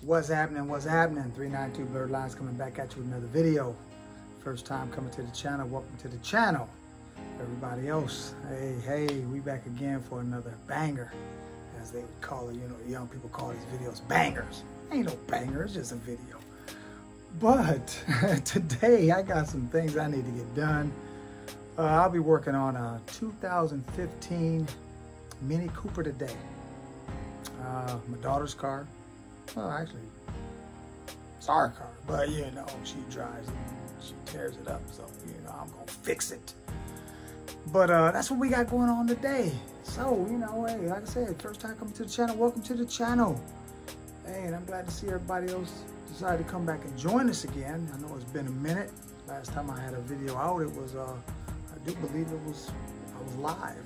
What's happening? What's happening? 392 Blurred Lines coming back at you with another video. First time coming to the channel, welcome to the channel. Everybody else, hey, we back again for another banger, as they would call it. You know, young people call these videos bangers. Ain't no banger, it's just a video. But today I got some things I need to get done. I'll be working on a 2015 Mini Cooper today. My daughter's car. Well, actually, it's our car, but you know, she drives it, she tears it up, so you know, I'm gonna fix it. But that's what we got going on today. So, you know, hey, like I said, first time coming to the channel, welcome to the channel. Hey, and I'm glad to see everybody else decided to come back and join us again. I know it's been a minute. Last time I had a video out, it was, I do believe I was live,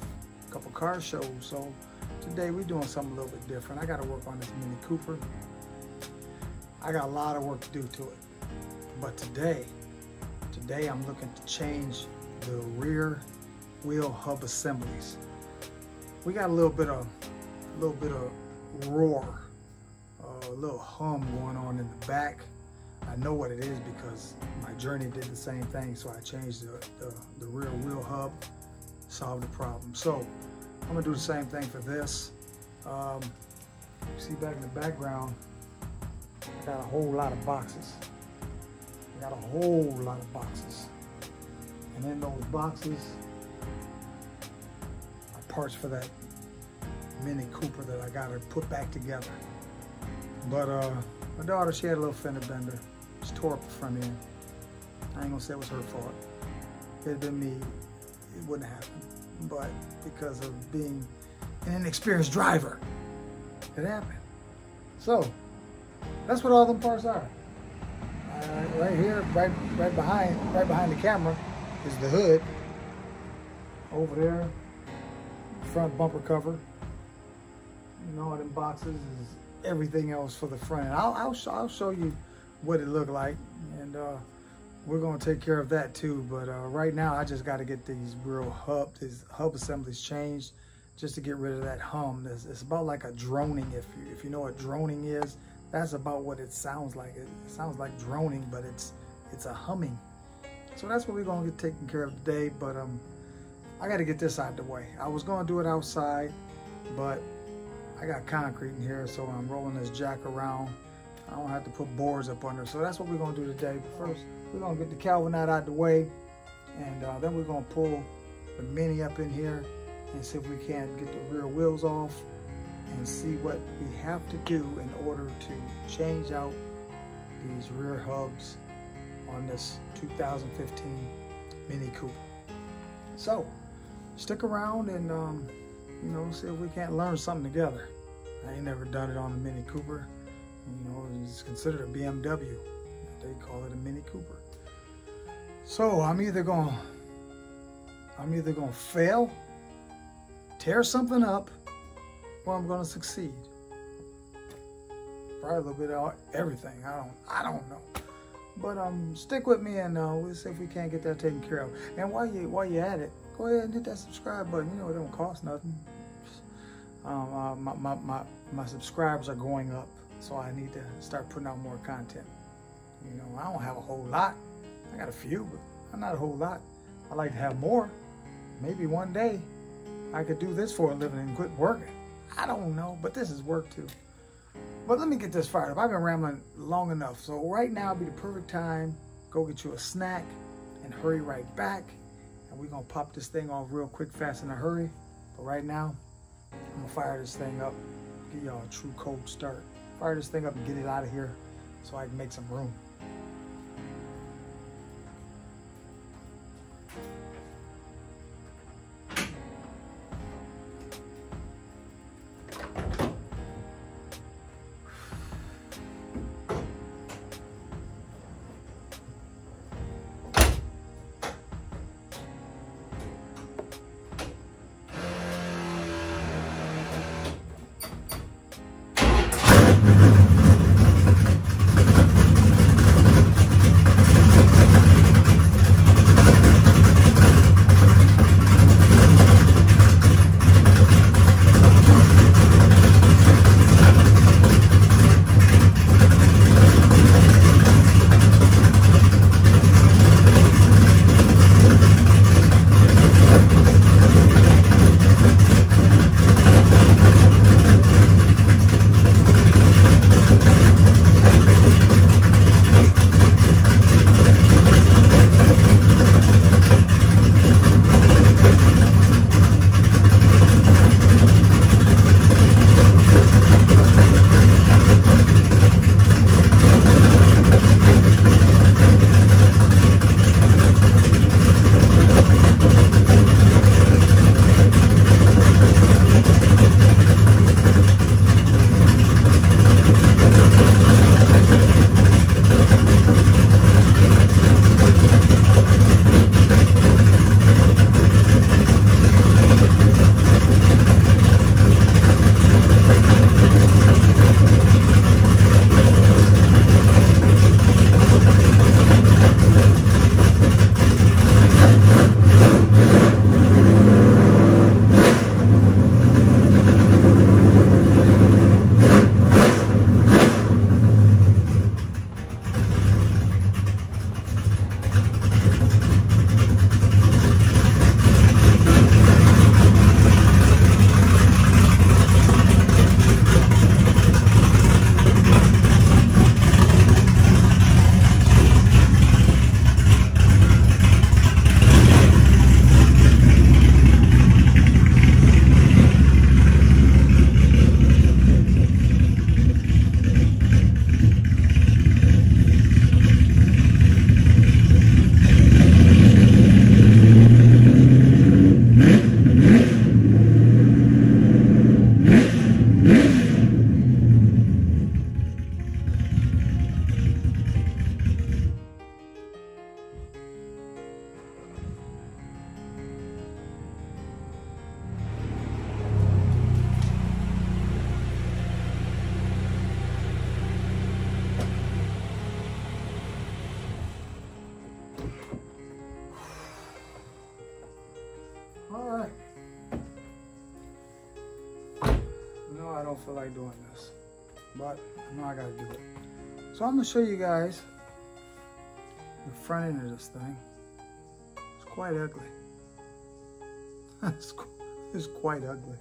a couple car shows. So today we're doing something a little bit different. I got to work on this Mini Cooper. I got a lot of work to do to it. But today I'm looking to change the rear wheel hub assemblies. We got a little bit of roar, a little hum going on in the back. I know what it is because my Journey did the same thing. So I changed the rear wheel hub, solved the problem. So I'm gonna do the same thing for this. You see back in the background, got a whole lot of boxes. I got a whole lot of boxes. And in those boxes are parts for that Mini Cooper that I gotta put back together. But my daughter, she had a little fender bender. She tore up the front end. I ain't gonna say it was her fault. If it had been me, it wouldn't happen. But because of being an inexperienced driver, it happened. So that's what all them parts are. Right here, right behind the camera is the hood. Over there, front bumper cover. And all them boxes is everything else for the front end. I'll show you what it looked like, and we're gonna take care of that too. But right now, I just got to get these hub assemblies changed, just to get rid of that hum. It's about like a droning. If you know what droning is, that's about what it sounds like. It sounds like droning, but it's a humming. So that's what we're gonna get taken care of today. But I got to get this out of the way. I was gonna do it outside, but I got concrete in here, so I'm rolling this jack around. I don't have to put boards up under. So that's what we're gonna do today. But first, we're gonna get the Calvinite out of the way, and then we're gonna pull the Mini up in here and see if we can't get the rear wheels off and see what we have to do in order to change out these rear hubs on this 2015 Mini Cooper. So stick around and you know, see if we can't learn something together. I ain't never done it on a Mini Cooper. You know, it's considered a BMW. They call it a Mini Cooper. So I'm either gonna fail, tear something up, or I'm gonna succeed. Probably a little bit of everything. I don't know. But stick with me, and we'll see if we can't get that taken care of. And while you at it, go ahead and hit that subscribe button. You know, it don't cost nothing. My subscribers are going up, so I need to start putting out more content. You know, I don't have a whole lot. I got a few, but not a whole lot. I like to have more. Maybe one day I could do this for a living and quit working. I don't know, but this is work too. But let me get this fired up. I've been rambling long enough. So right now would be the perfect time. Go get you a snack and hurry right back. And we're gonna pop this thing off real quick, fast, in a hurry. But right now, I'm gonna fire this thing up, give y'all a true cold start. Fire this thing up and get it out of here so I can make some room. All right. No, I don't feel like doing this, but I know I gotta do it. So I'm gonna show you guys the front end of this thing. It's quite ugly. It's quite ugly.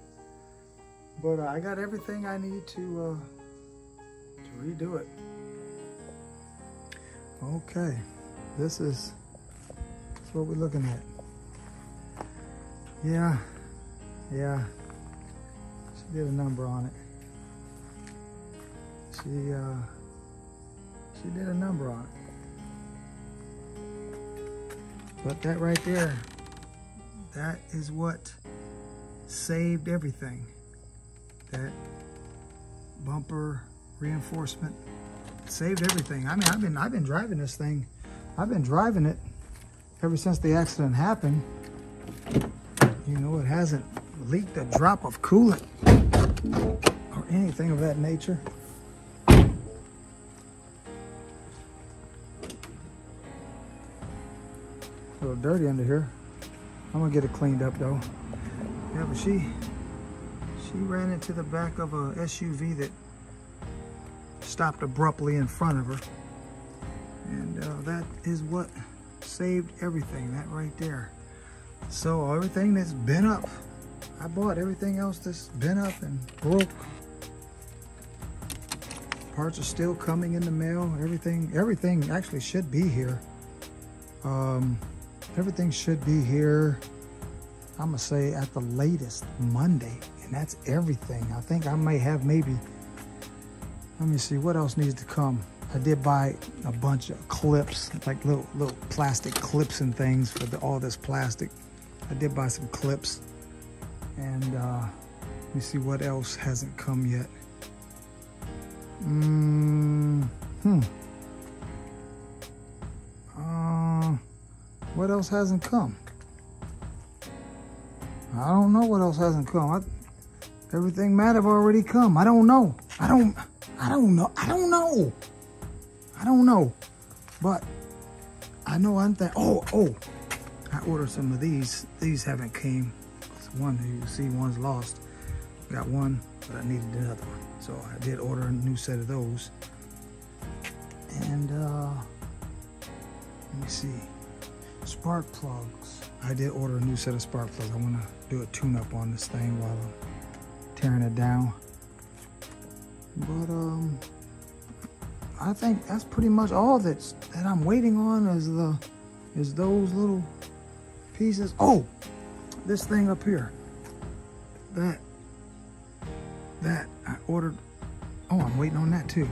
But I got everything I need to redo it. Okay, this is what we're looking at. Yeah, she did a number on it. She did a number on it. But that right there, that is what saved everything. That bumper reinforcement saved everything. I mean, I've been driving this thing. I've been driving it ever since the accident happened. You know, it hasn't leaked a drop of coolant or anything of that nature. A little dirty under here. I'm gonna get it cleaned up though. Yeah, but she ran into the back of a SUV that stopped abruptly in front of her. And that is what saved everything, that right there. So everything that's been up, I bought everything else that's been up and broke. Parts are still coming in the mail. Everything actually should be here. Everything should be here, I'm gonna say at the latest Monday, and that's everything. I think I may have maybe, let me see, what else needs to come? I did buy a bunch of clips, like little plastic clips and things for all this plastic. I did buy some clips, and let me see what else hasn't come yet. What else hasn't come? I don't know what else hasn't come. Everything might have already come. I don't know. I don't know. But I know one thing. Oh, I ordered some of these. These haven't came. It's one, you see one's lost. Got one, but I needed another one. So I did order a new set of those. And let me see. Spark plugs. I did order a new set of spark plugs. I want to do a tune-up on this thing while I'm tearing it down. But I think that's pretty much all that I'm waiting on is those little pieces. Oh, this thing up here. That I ordered. Oh, I'm waiting on that too.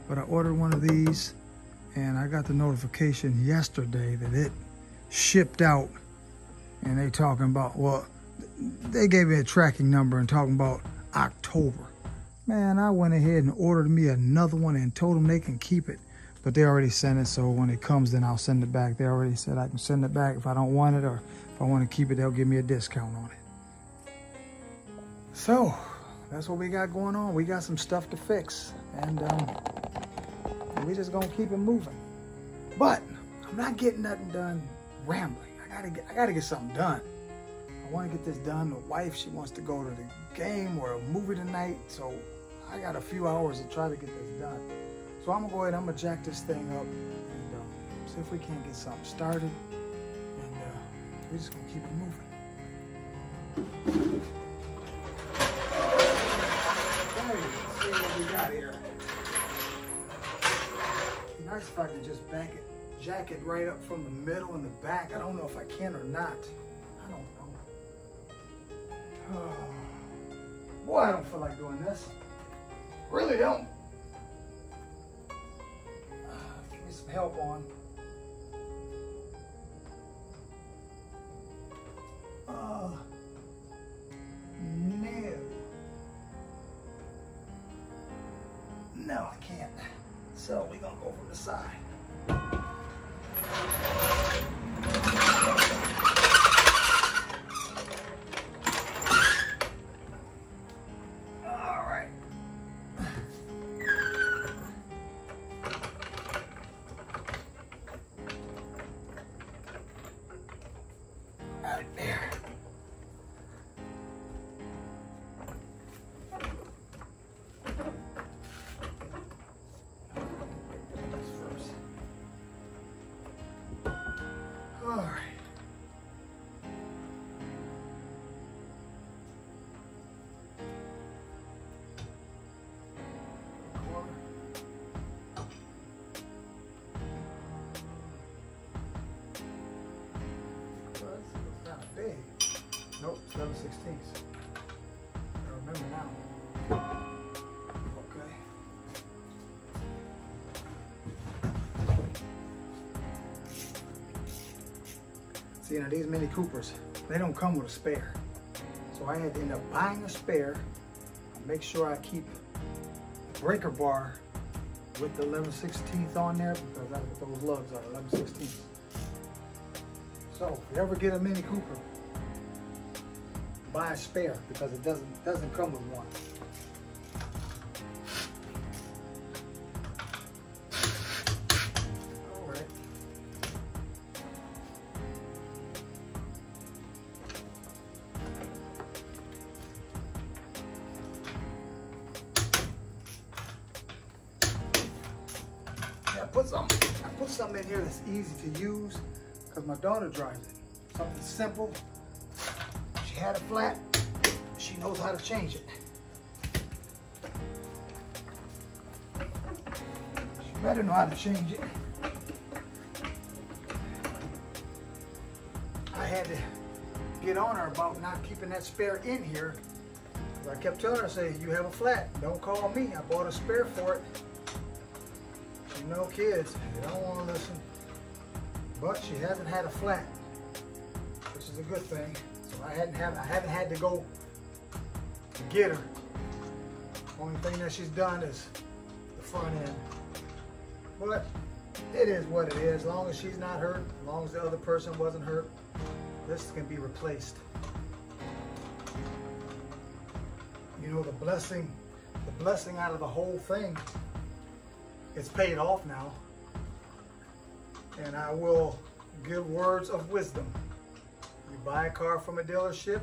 But I ordered one of these, and I got the notification yesterday that it shipped out. And they talking about, well, they gave me a tracking number and talking about October. Man, I went ahead and ordered me another one and told them they can keep it. But they already sent it, so when it comes, then I'll send it back. They already said I can send it back if I don't want it, or if I want to keep it, they'll give me a discount on it. So, that's what we got going on. We got some stuff to fix, and we just gonna keep it moving. But I'm not getting nothing done rambling. I gotta get something done. I want to get this done. The wife, she wants to go to the game or a movie tonight, so I got a few hours to try to get this done. So I'm gonna go ahead, I'm gonna jack this thing up and see if we can't get something started, and we're just gonna keep it moving. Okay, let's see what we got here. It'd be nice if I could just jack it right up from the middle and the back. I don't know if I can or not. I don't know. Oh. Boy, I don't feel like doing this. Really don't. Give me some help on. No, I can't. So we're gonna go from the side. right there. All right. Big. Nope, 7/16. I remember now. Okay. See, now these Mini Coopers, they don't come with a spare. So I had to end up buying a spare. Make sure I keep the breaker bar with the 11/16 on there because that's what those lugs are, 11/16. So if you ever get a Mini Cooper, buy a spare because it doesn't come with one. All right. Yeah, I put something in here that's easy to use because my daughter drives it. Something simple. She had a flat, she knows how to change it. She better know how to change it. I had to get on her about not keeping that spare in here. I kept telling her, I say, you have a flat, don't call me. I bought a spare for it. You know, kids, they don't want to listen. But she hasn't had a flat, which is a good thing. So I haven't had to go to get her. Only thing that she's done is the front end. But it is what it is. As long as she's not hurt, as long as the other person wasn't hurt, this can be replaced. You know, the blessing out of the whole thing, it's paid off now. And I will give words of wisdom. You buy a car from a dealership,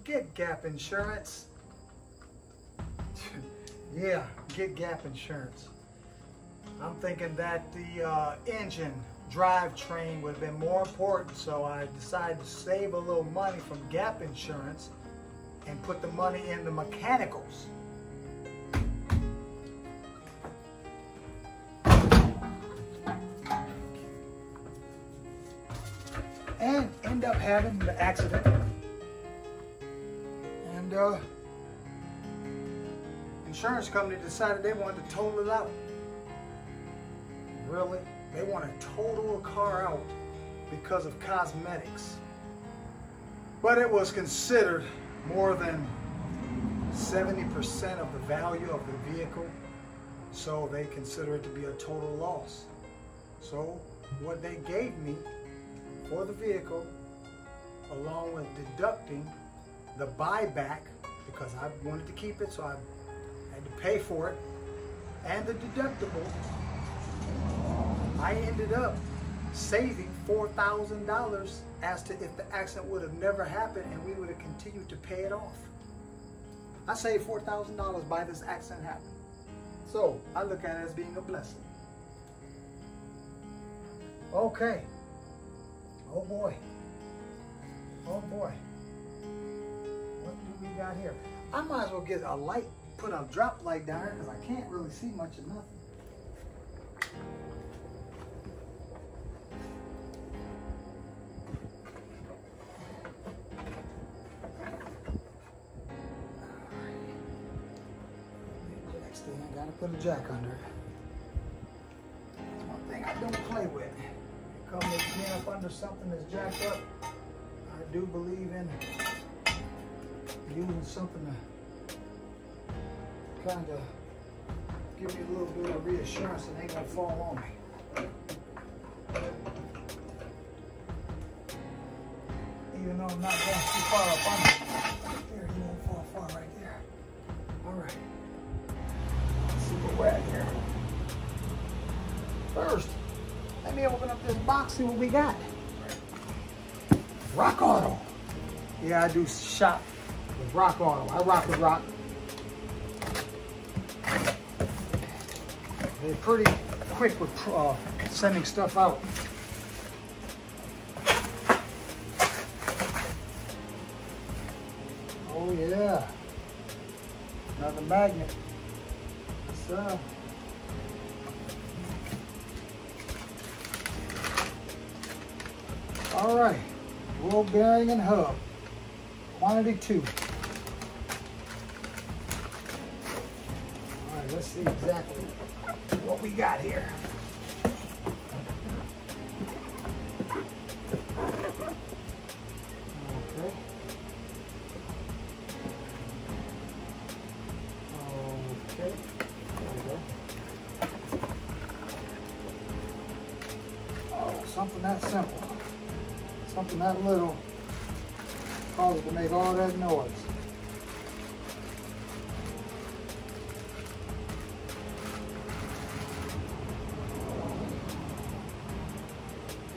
get GAP insurance. Yeah, get GAP insurance. I'm thinking that the engine drivetrain would have been more important, so I decided to save a little money from GAP insurance and put the money in the mechanicals. And end up having the accident. And insurance company decided they wanted to total it out. Really? They want to total a car out because of cosmetics. But it was considered more than 70% of the value of the vehicle, so they consider it to be a total loss. So what they gave me for the vehicle, along with deducting the buyback, because I wanted to keep it, so I had to pay for it, and the deductible, I ended up saving $4,000 as to if the accident would have never happened and we would have continued to pay it off. I saved $4,000 by this accident happening. So I look at it as being a blessing. Okay. Oh boy. Oh boy. What do we got here? I might as well get a light, put a drop light down here because I can't really see much of nothing. I gotta put a jack under it. That's one thing I don't play with. Come with being up under something that's jacked up, I do believe in using something to kind of give me a little bit of reassurance that it ain't gonna fall on me. Even though I'm not going too far up under. There, he won't fall far right there. All right. Super wet here. First, let me open up this box, see what we got. Rock Auto. Yeah, I do shop with Rock Auto. I rock with Rock. They're pretty quick with sending stuff out. Oh yeah, another magnet. Yes, sir. All right, roll bearing and hub, quantity 2. All right, let's see exactly what we got here. Okay. Okay. There we go. Oh, something that simple. Something that little causes it to make all that noise.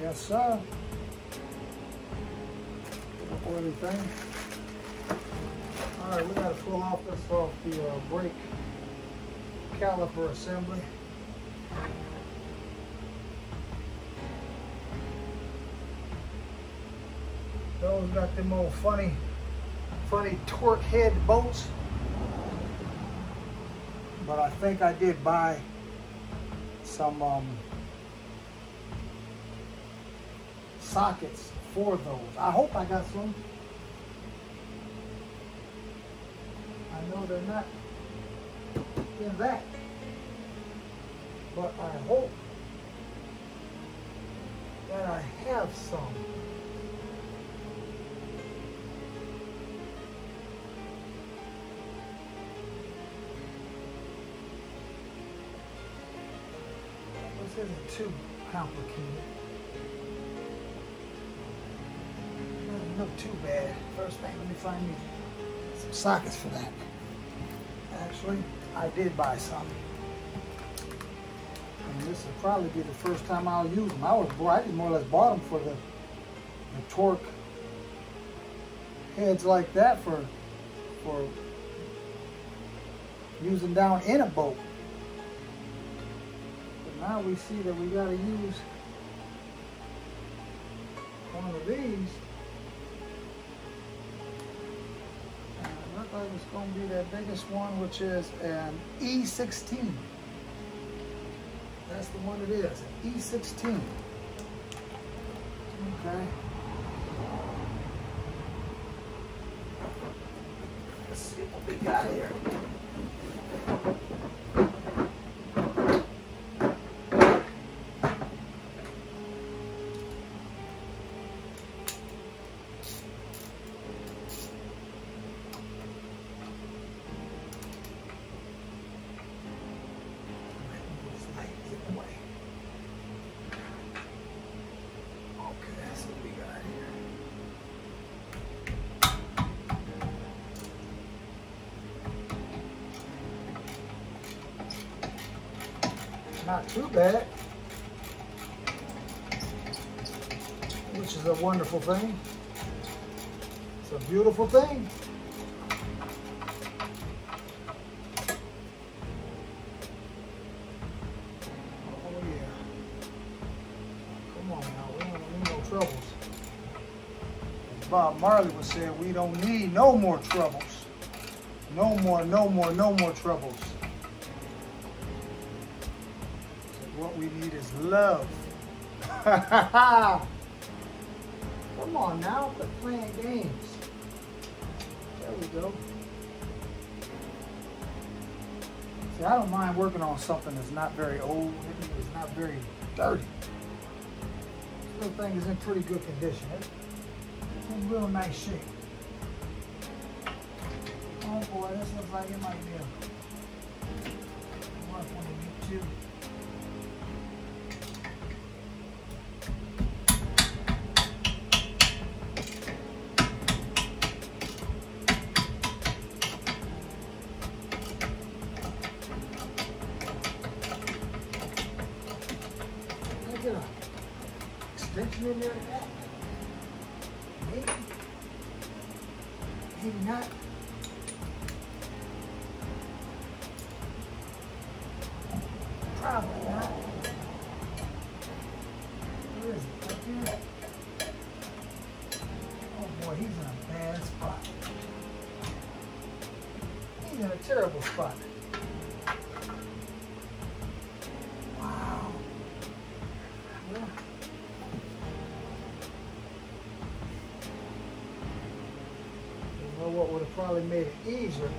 Yes, sir. Put up everything. All right, we got to pull off this off the brake caliper assembly. Those got them old funny torque head bolts. But I think I did buy some sockets for those. I hope I got some. I know they're not in that, but I hope that I have some. This isn't too complicated. Doesn't look too bad. First thing, let me find me some sockets for that. Actually, I did buy some. And this will probably be the first time I'll use them. I just more or less bought them for the torque heads like that for using down in a boat. But now we see that we got to use one of these. Like it's going to be that biggest one, which is an E16. That's the one it is, an E16. Okay. Let's see what we got here. Not too bad, which is a wonderful thing. It's a beautiful thing. Oh yeah. Come on now, we don't need no troubles. As Bob Marley was saying, we don't need no more troubles. No more troubles. What we need is love. Come on now, quit playing games. There we go. See, I don't mind working on something that's not very old, it's not very dirty. This little thing is in pretty good condition. It's in real nice shape. Oh boy, this looks like it might be a rough one to get to. Extension in there. Maybe not. Probably not. Where is it? Up here? Oh boy, he's in a bad spot. He's in a terrible spot. Wow. Well, you know what would have probably made it easier?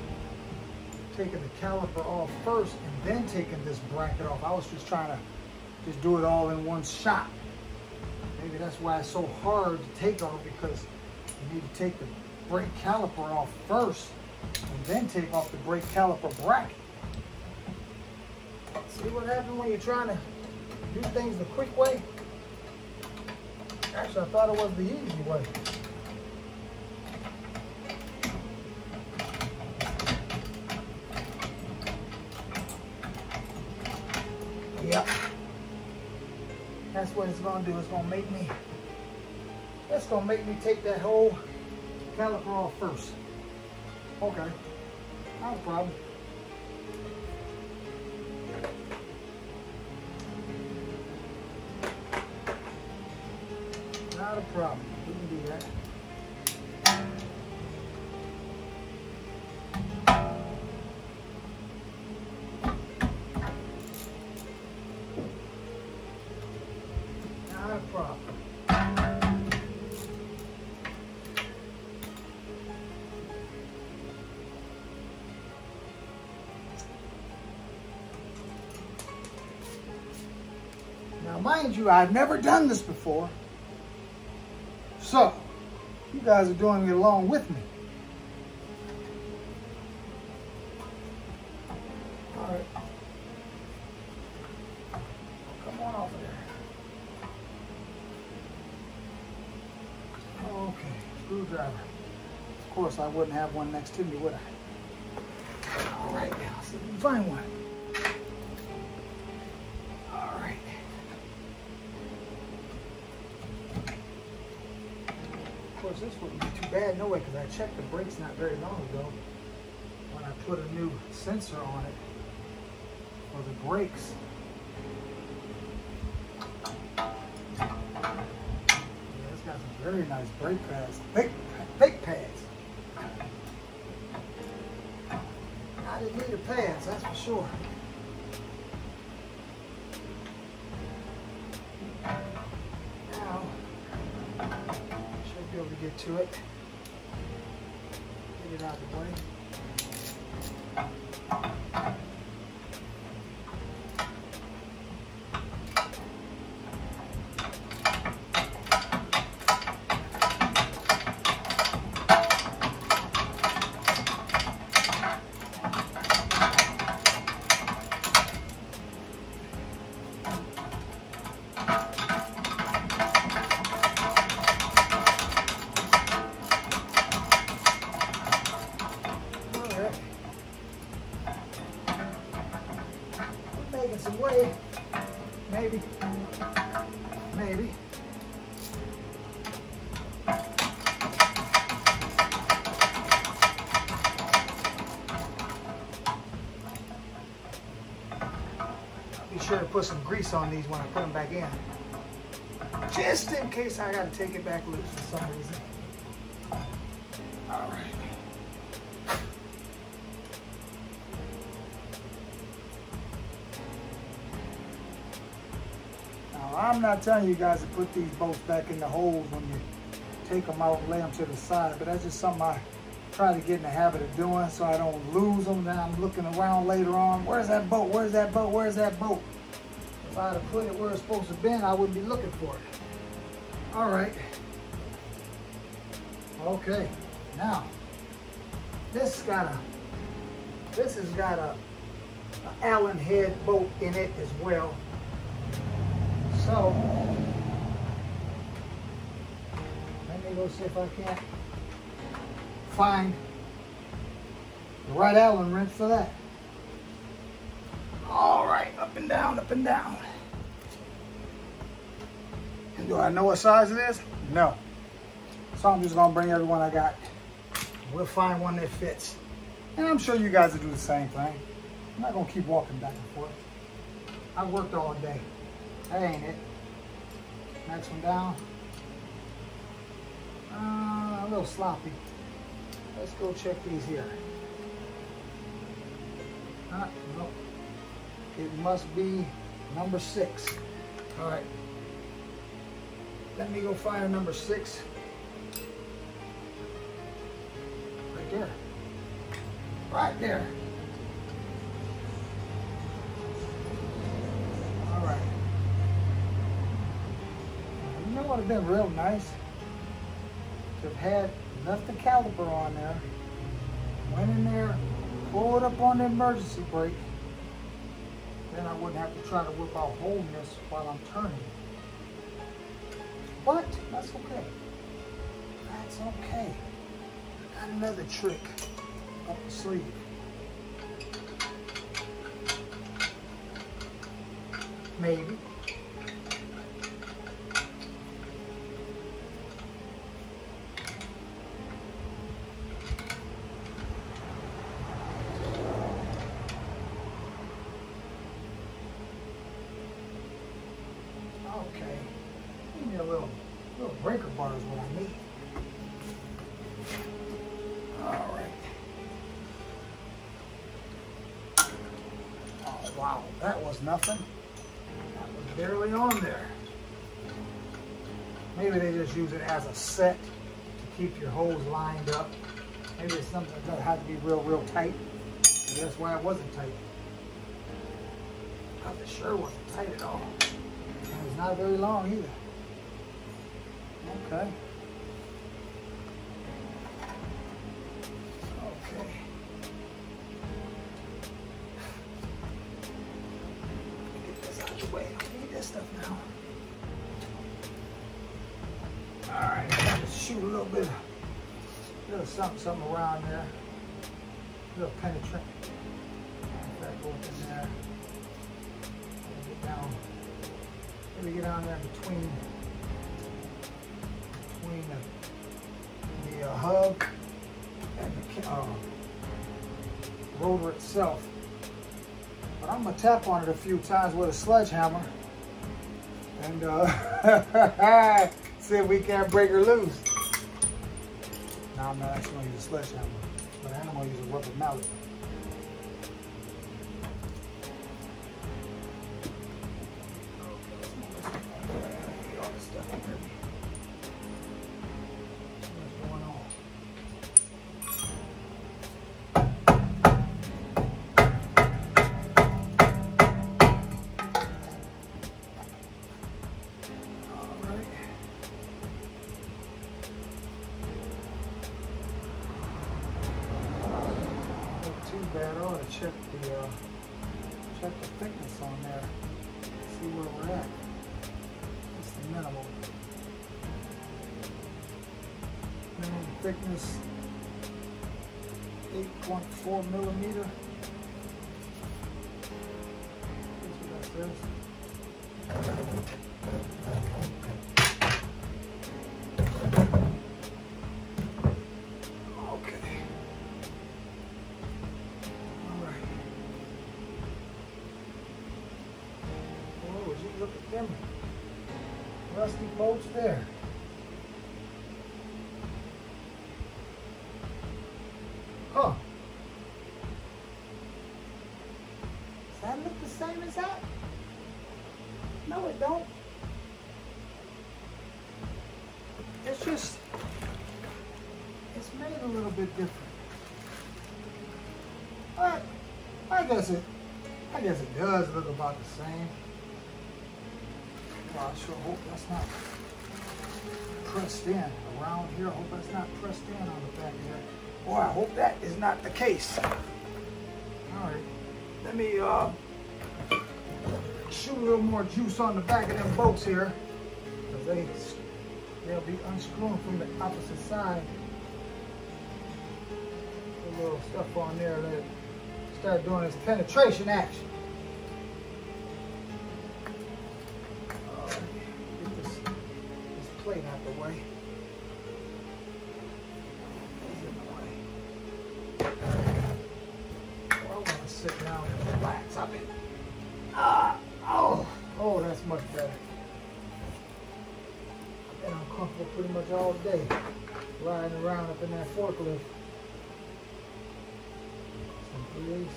Taking the caliper off first and then taking this bracket off. I was just trying to just do it all in one shot. Maybe that's why it's so hard to take off, because you need to take the brake caliper off first and then take off the brake caliper bracket. See what happens when you're trying to do things the quick way? Actually, I thought it was the easy way. Yep. That's what it's gonna do. It's gonna make me take that whole caliper off first. Okay. Not a problem. Not a problem. We can do that. Not a problem. Now, mind you, I've never done this before. So, you guys are doing it along with me. All right. Come on off of there. Okay, screwdriver. Of course, I wouldn't have one next to me, would I? All right, now, see if we can find one. All right. Of course, this wouldn't be too bad, no way, because I checked the brakes not very long ago when I put a new sensor on it for the brakes. Yeah, it's got some very nice brake pads, brake pads. I didn't need the pads, that's for sure. Now, should be able to get to it. Get it out of the way. Making some way, maybe. Be sure to put some grease on these when I put them back in, just in case I got to take it back loose for some reason. All right. I'm not telling you guys to put these bolts back in the holes when you take them out and lay them to the side, but that's just something I try to get in the habit of doing so I don't lose them. Then I'm looking around later on, where's that bolt? Where's that bolt? Where's that bolt? If I had put it where it's supposed to be, I wouldn't be looking for it. All right. Okay. Now, this has got a Allen head bolt in it as well. So, let me go see if I can't find the right Allen wrench for that. All right, up and down, up and down. And do I know what size it is? No. So I'm just gonna bring everyone I got. We'll find one that fits. And I'm sure you guys will do the same thing. I'm not gonna keep walking back and forth. I worked all day. That ain't it. Next one down. A little sloppy. Let's go check these here. No. It must be number 6. All right. Let me go find a number 6. Right there. Right there. All right. You know what would have been real nice? To have had, left the caliper on there, went in there, pulled up on the emergency brake, then I wouldn't have to try to whip out holding this while I'm turning. But that's okay. That's okay. I got another trick up the sleeve. Maybe. Okay. Give me a little breaker bar is what I need. All right. Oh, wow. That was nothing. That was barely on there. Maybe they just use it as a set to keep your hose lined up. Maybe it's something that doesn't have to be real tight. Maybe that's why it wasn't tight. Because it sure wasn't tight at all. And it's not very long either. Okay. Okay. Get this out of the way. I don't need this stuff now. Alright, just shoot a little bit of something around there. A little penetrant. That goes in there. Get down. Maybe get down there between the hub and the rotor itself. But I'm gonna tap on it a few times with a sledgehammer and see if we can't break her loose. No, I'm not actually gonna use a sledgehammer, but I am gonna use a rubber mallet. Bad. I ought to check the thickness on there. See where we're at. It's the minimum. Minimum thickness 8.4 millimeter. That's what that says. Look at them rusty bolts there. Huh. Does that look the same as that? No, it don't. It's just, it's made a little bit different. But I guess it does look about the same. Well, I sure hope that's not pressed in around here. I hope that's not pressed in on the back here. Boy, I hope that is not the case. All right, let me shoot a little more juice on the back of them bolts here, because they'll be unscrewing from the opposite side. Put a little stuff on there that start doing this penetration action. Plate out the way. comfortable pretty much all day riding around up in that forklift. Some 3/8.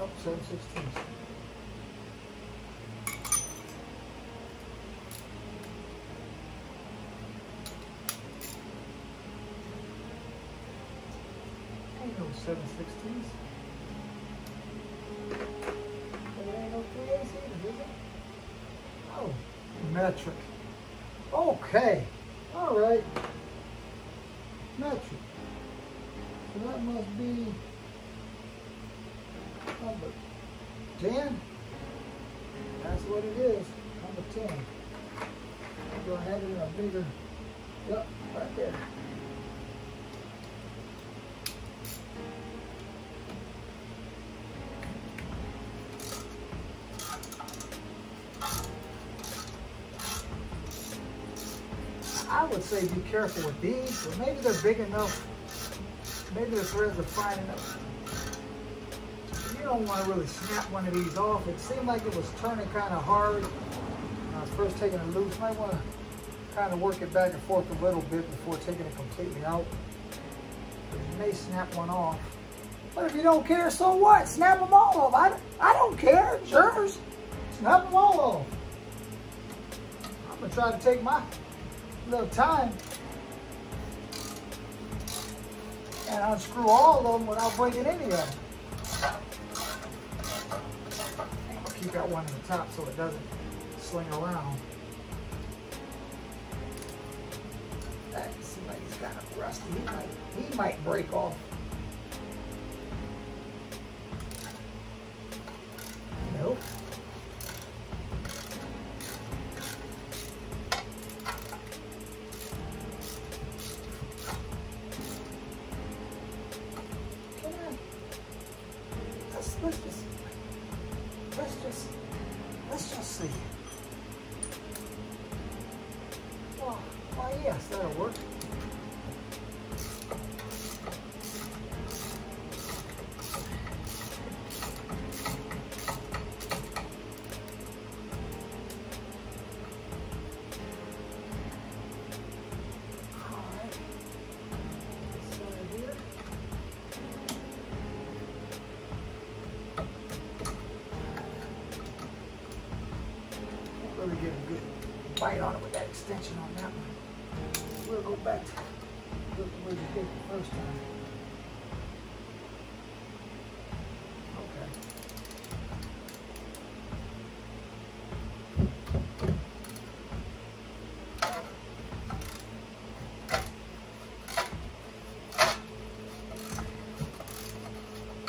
Oh, 7/16. Ain't no 7/16s. There ain't no 3/8 either, is it? Oh, metric. Okay. All right. Metric. So that must be number 10. That's what it is. Number 10. I'm going to have it in a bigger. Yep, right there. I would say be careful with these, but maybe they're big enough. Maybe the threads are fine enough. You don't want to really snap one of these off. It seemed like it was turning kind of hard when I was first taking it loose. Might want to kind of work it back and forth a little bit before taking it completely out. But you may snap one off. But if you don't care, so what? Snap them all off. I don't care. It's yours. Snap them all off. I'm going to try to take my little time and unscrew all of them without breaking any of them. I'll keep that one in the top so it doesn't sling around. That seems like he's kind of rusty. He might break off. Nope. Let's just see. Oh, yes, that'll work. Really get a good bite on it with that extension on that one. We'll go back to the way we did the first time. Okay.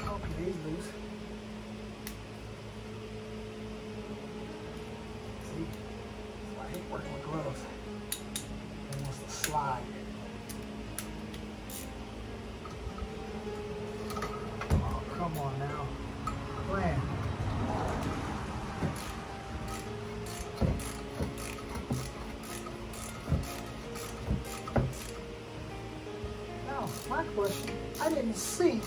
Okay, he's loose. I hate working with gloves. It wants to slide. Oh, come on now. Plan. Now, my question, I didn't see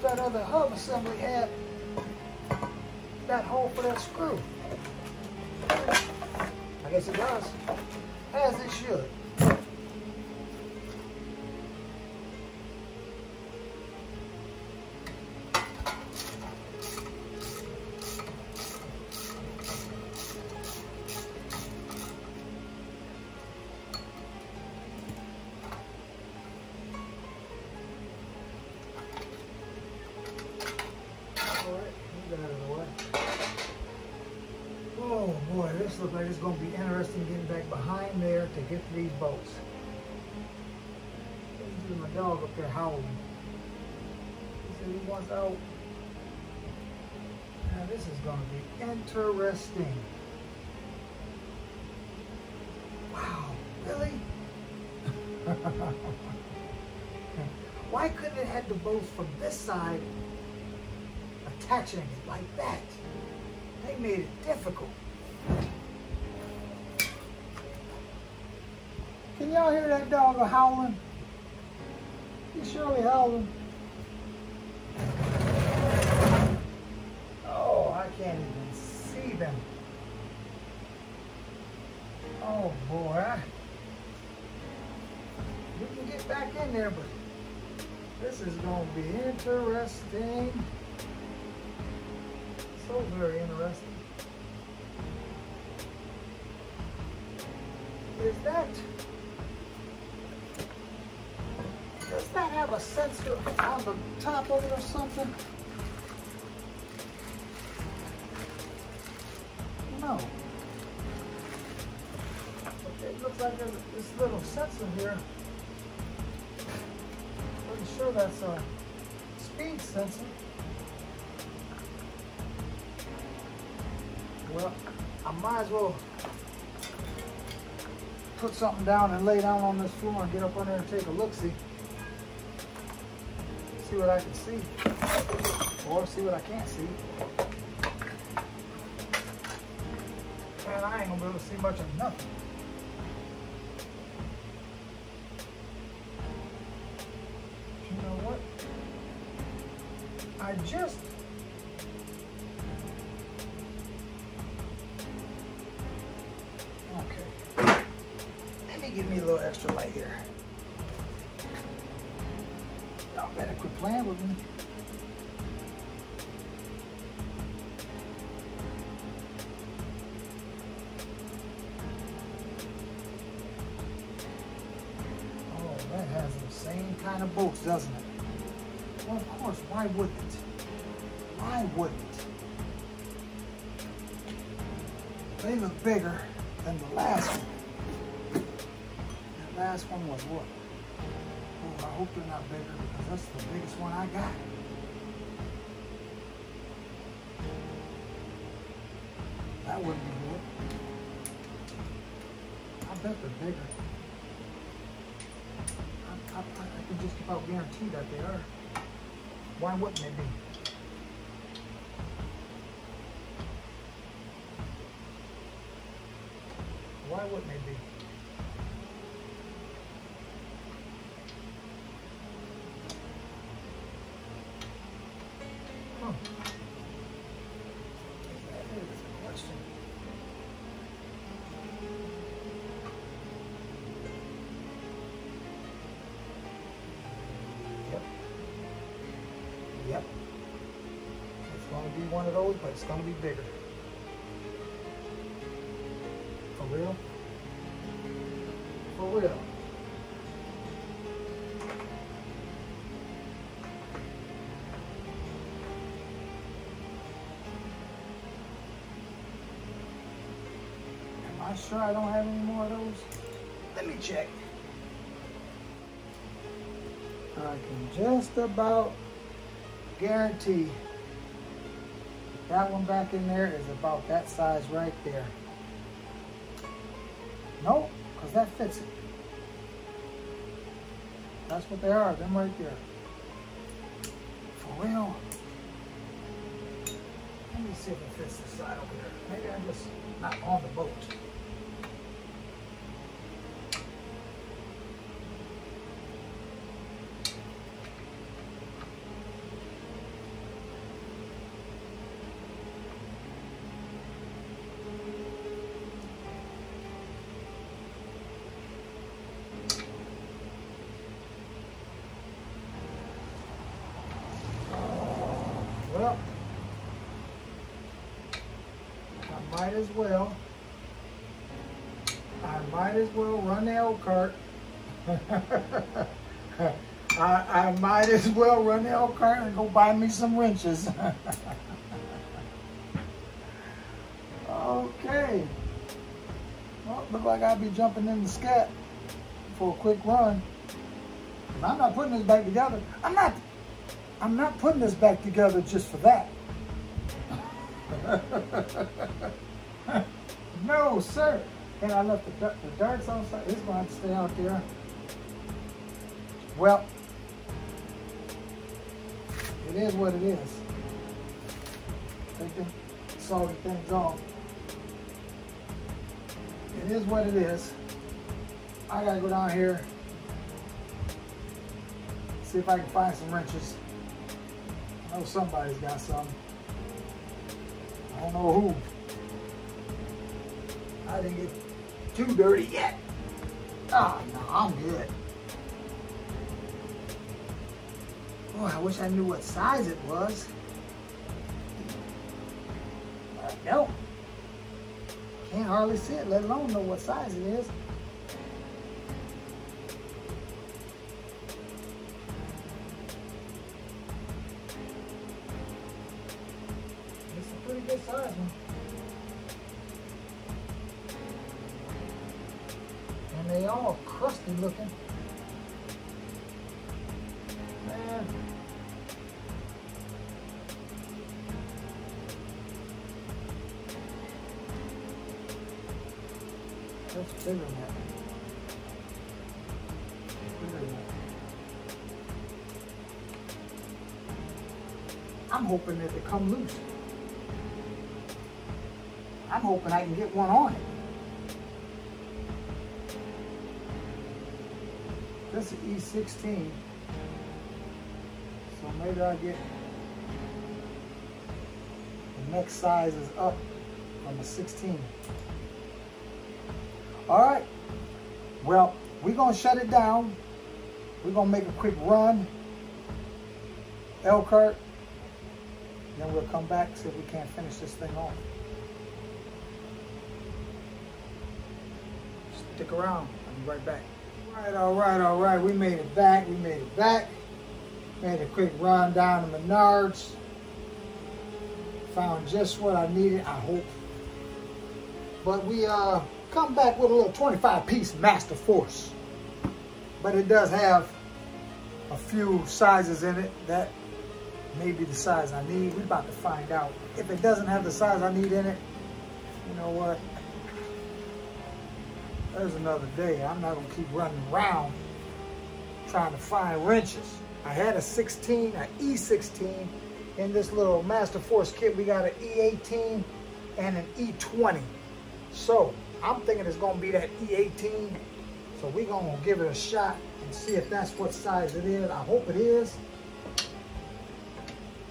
that other hub assembly had that hole for that screw. I guess it does, as it should. Oh boy, this looks like it's going to be interesting getting back behind there to get to these bolts. This is my dog up there howling. He said he wants out. Now this is going to be interesting. Wow, really? Why couldn't it have the bolts from this side attaching it like that? They made it difficult. Can y'all hear that dog howling? He's surely howling. breathing. Oh boy. You can get back in there, but this is going to be interesting. So very interesting. Does that have a sensor on the top of it or something? No. Okay, it looks like there's this little sensor here. Pretty sure that's a speed sensor. Well, I might as well put something down and lay down on this floor and get up on there and take a look-see. See what I can see. Or see what I can't see. Man, I ain't gonna be able to see much of nothing. You know what? Okay. Let me give me a little extra light here. Y'all better quit playing with me. Oh, that has the same kind of bolts, doesn't it? Well, of course, why wouldn't it? Why wouldn't it? They look bigger than the last one. The last one was what? Oh, I hope they're not bigger because that's the biggest one I got. That wouldn't be good. I bet they're bigger. I can just about guarantee that they are. Why wouldn't they be? Why wouldn't they be? Huh. That is a question. Yep. It's going to be one of those, but it's going to be bigger. For real? For real. Am I sure I don't have any more of those? Let me check. I can just about guarantee that one back in there is about that size right there. Nope, because that fits it. That's what they are, them right there. For real. Let me see if it fits this side over there. Maybe I'm just not on the boat. Well, I might as well run the Elkhart. I might as well run the Elkhart and go buy me some wrenches. Okay. Well, look like I'll be jumping in the scat for a quick run. I'm not putting this back together. I'm not putting this back together just for that. No, sir. And I left the darts outside. It's going to have to stay out there. Well, it is what it is. Take the salty things off. It is what it is. I got to go down here, see if I can find some wrenches. I know somebody's got some. I don't know who. I didn't get too dirty yet. Oh, no, I'm good. Boy, I wish I knew what size it was. No. Can't hardly see it, let alone know what size it is. It's a pretty good size one. And they all crusty looking. Man. That's bigger than that. Bigger than that. I'm hoping that they come loose. I'm hoping I can get one on it. This is E16. So maybe I get the next size is up from the 16. All right, well, we're gonna shut it down. We're gonna make a quick run, Elkhart, then we'll come back, see if we can't finish this thing off. Stick around, I'll be right back. All right, we made it back, Made a quick run down to Menards. Found just what I needed, I hope. But we come back with a little 25-piece Master Force. But it does have a few sizes in it that may be the size I need. We're about to find out. If it doesn't have the size I need in it, you know what? There's another day. I'm not gonna keep running around trying to find wrenches. I had a 16, an E16 in this little Master Force kit. We got an E18 and an E20. So I'm thinking it's gonna be that E18. So we're gonna give it a shot and see if that's what size it is. I hope it is.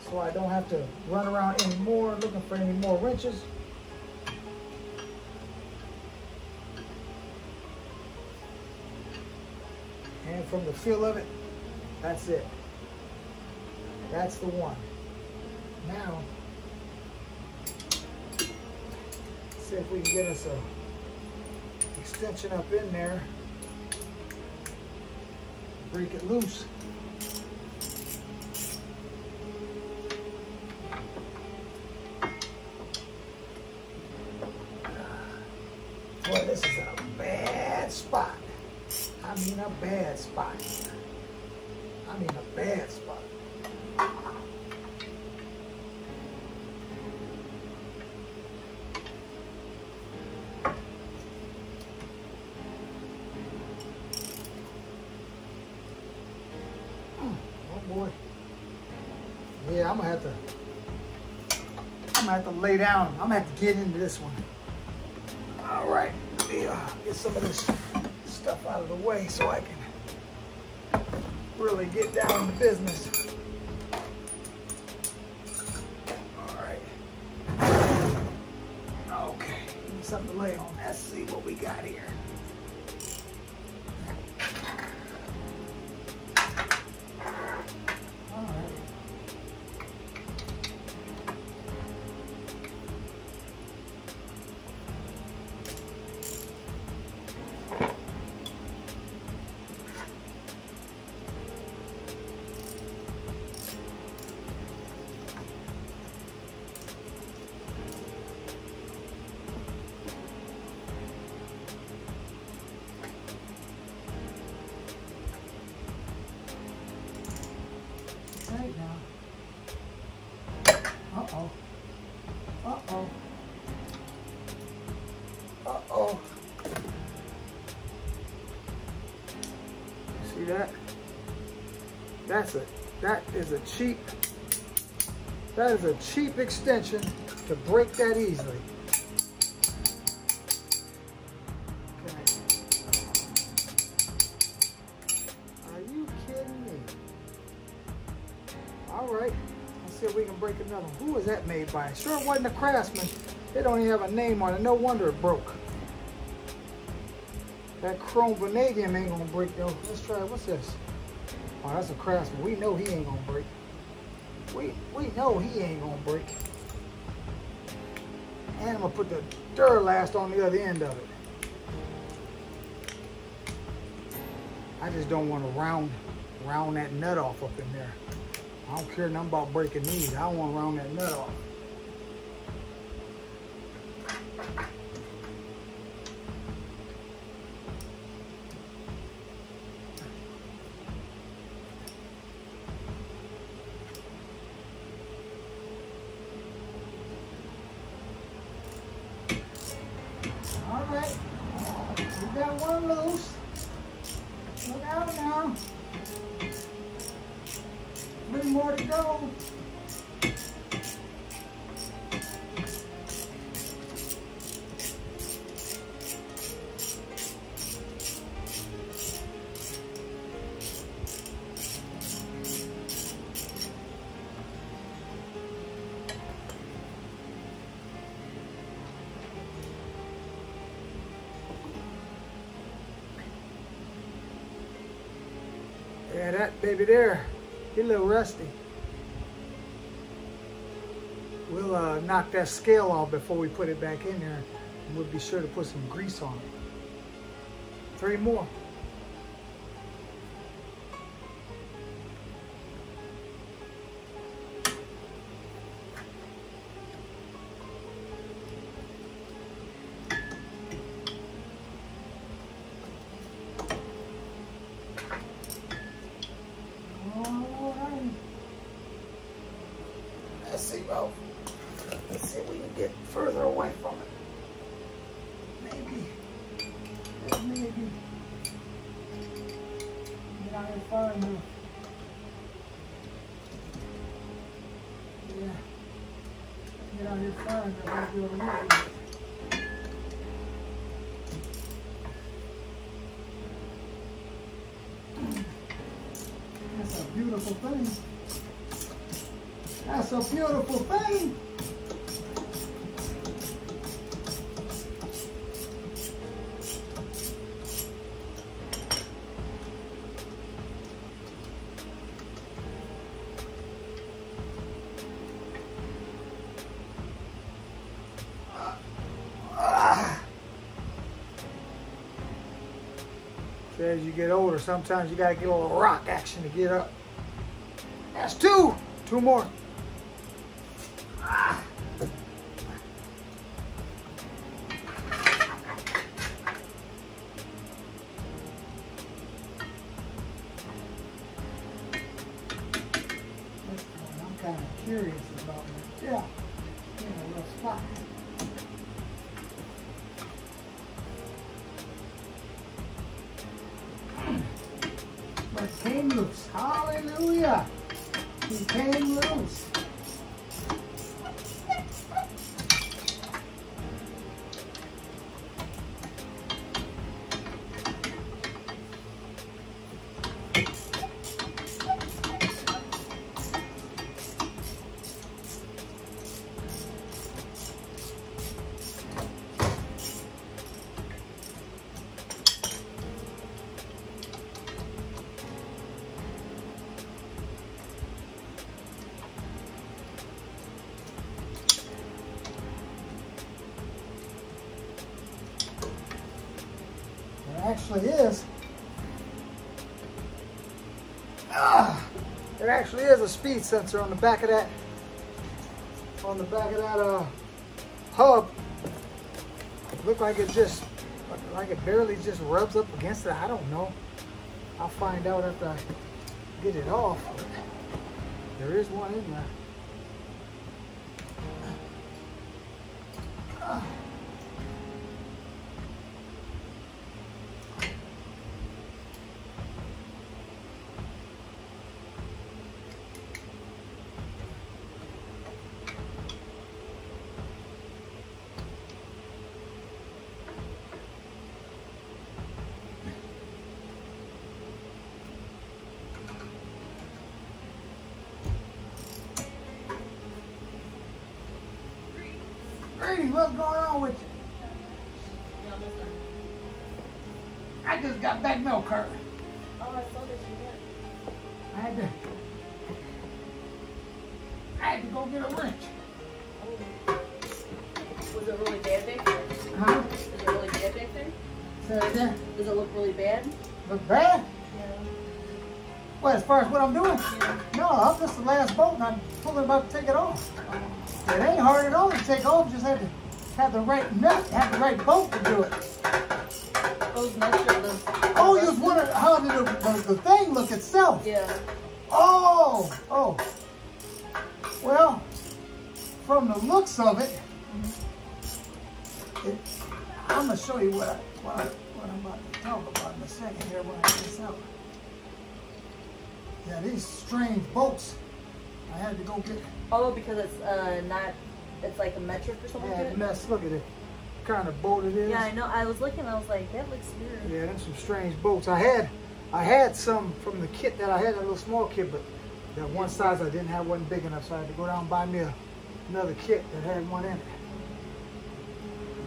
So I don't have to run around anymore looking for any more wrenches. And from the feel of it, that's it. That's the one. Now, see if we can get us a extension up in there. Break it loose. Boy, this is a bad spot. I mean a bad spot. I mean a bad spot. Oh boy. Yeah, I'm gonna have to lay down. I'm gonna have to get into this one. All right, let me get some of this stuff out of the way so I can really get down to business. All right. Okay, need something to lay on. Let's see what we got here. All right. Right now. Uh-oh. Uh-oh. Uh-oh. See that? That is a cheap extension to break that easily. All right, let's see if we can break another one. Who was that made by? Sure it wasn't a Craftsman. They don't even have a name on it. No wonder it broke. That chrome vanadium ain't gonna break though. Let's try it. What's this? Oh, that's a Craftsman. We know he ain't gonna break. We know he ain't gonna break. And I'm gonna put the Duralast on the other end of it. I just don't want to round that nut off up in there. I don't care nothing about breaking these. I don't want to round that nut off. All right, we got one loose. Look out now. 3 more to go. Yeah, that baby there, get a little rusty. We'll knock that scale off before we put it back in there. And we'll be sure to put some grease on it. 3 more. Let's see, Ralph. Let's see if we can get further away from it. Maybe. Just maybe. Get out here far enough. Yeah. Get out here far enough. I'll be able to move it. That's a beautiful thing. That's a beautiful thing. So as you get older, sometimes you gotta get a little rock action to get up. That's 2. 2 more. I'm kind of curious about it. Yeah, in a little spot. But it came loose. Hallelujah. He came loose. Actually is. There actually is a speed sensor on the back of that. Hub. Look like it barely just rubs up against it. I don't know. I'll find out after I get it off. There is one in there. Brady, what's going on with you? I just got back milk carton. Oh, I saw that you did. I had to go get a wrench. Was it really bad back there? Huh? Is it really bad back there? Say it again. Does it look really bad? Look bad? Yeah. Well, as far as what I'm doing? Yeah. No, I'm just the last bolt and I'm fully about to take it off. It ain't hard at all to take off, just have to have the right nut, have the right bolt to do it. Those nuts are the... Oh, you was wondering how did the thing look itself? Yeah. Oh, oh. Well, from the looks of it, I'm gonna show you what I'm about to talk about in a second here when I get this out. Yeah, these strange bolts, I had to go get. Oh, because it's not, it's like a metric or something like that? Mess, look at it. Kind of bolt it is. Yeah, I know. I was looking, I was like, that looks weird. Yeah, them some strange bolts. I had some from the kit that I had, that little small kit, but that one size I didn't have wasn't big enough, so I had to go down and buy me another kit that had one in it.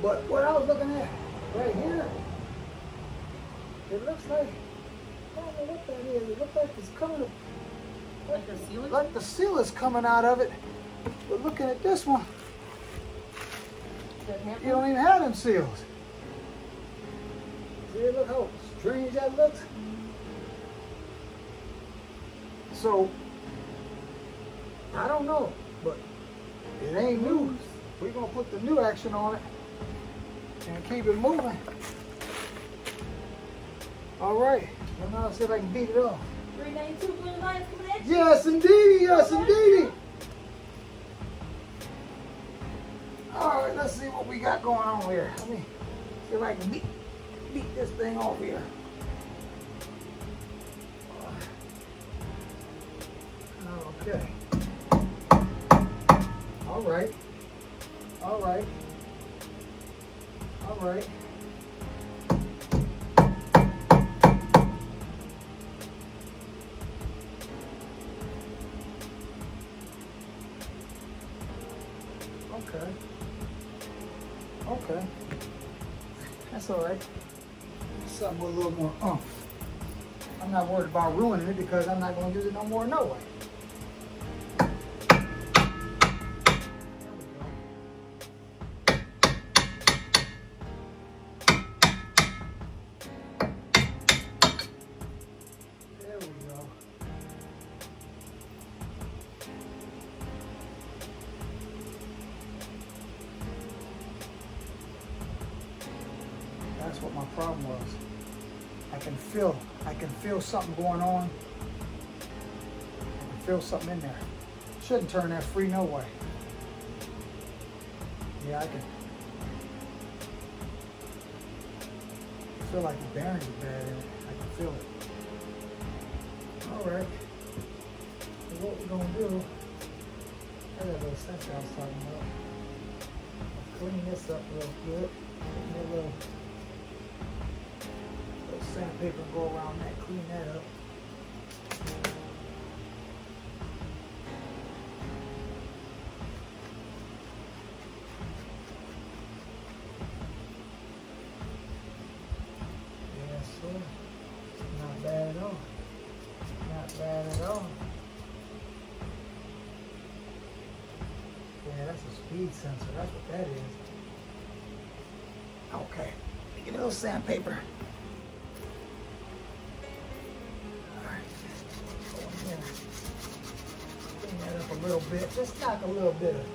But what I was looking at right here, it looks like, I don't know what that is. It looks like it's coming up, Like the ceiling? like the seal is coming out of it. But looking at this one, you don't even have them seals. See, look how strange that looks. So, I don't know, but it ain't new. We're gonna put the new action on it and keep it moving. All right, well, now let's see if I can beat it off. 392 Blue Lions coming at you. Yes, indeedy, yes, indeedy. All right, let's see what we got going on here. Let me see if I can beat this thing off here. Okay. All right. All right. All right. Okay. Okay. That's all right. Something with a little more oomph. I'm not worried about ruining it because I'm not going to use it no more no way. There we go. That's what my problem was. I can feel something going on. I can feel something in there. Shouldn't turn that free no way. Yeah, I can feel like the bearing is bad in it. I can feel it. All right. So what we're gonna do? I got a little sensor I was talking about. I'll clean this up real good. Put me a little sandpaper and go around that, clean that up. Yes, sir. Not bad at all. Not bad at all. Yeah, that's a speed sensor. That's what that is. Okay. Get a little sandpaper. Clean that up a little bit. Just knock a little bit of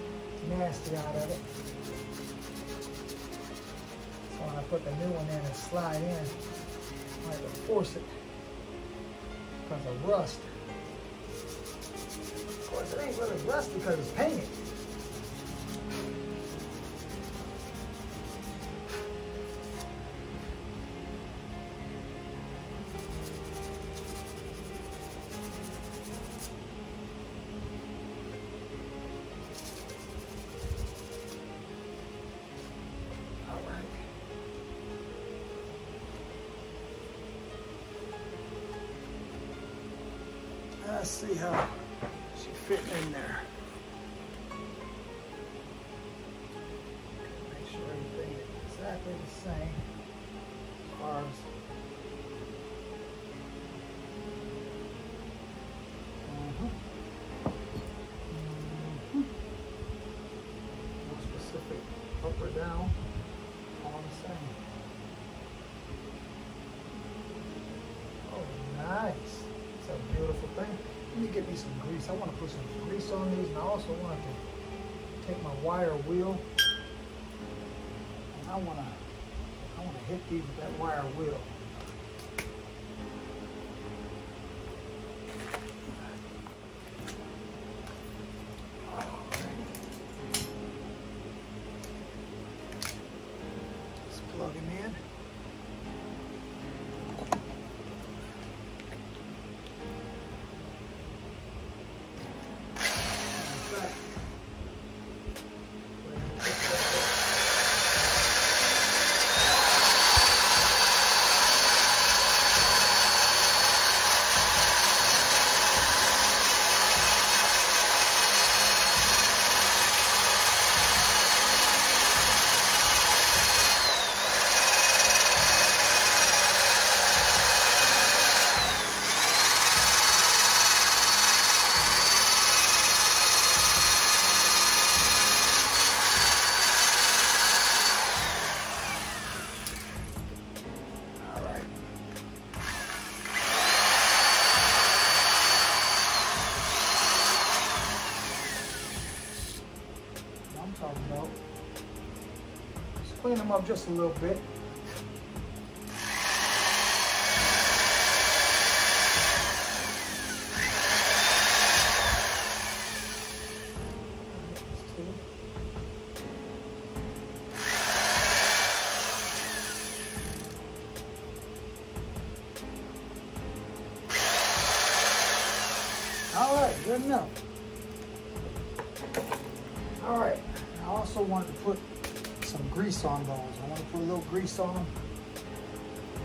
nasty out of it. So when I put the new one in and slide in, I have to force it because of rust. Of course, it ain't really rusty because it's painted. Let's see how she fit in there. Make sure everything is exactly the same as far as down, all the same. Oh, nice. It's a beautiful thing. Let me get me some grease. I want to put some grease on these, and I also want to take my wire wheel, and I want to hit these with that wire wheel. Plug him in. Just clean them up just a little bit. All right, good enough. All right, I also wanted to put some grease on those. I want to put a little grease on them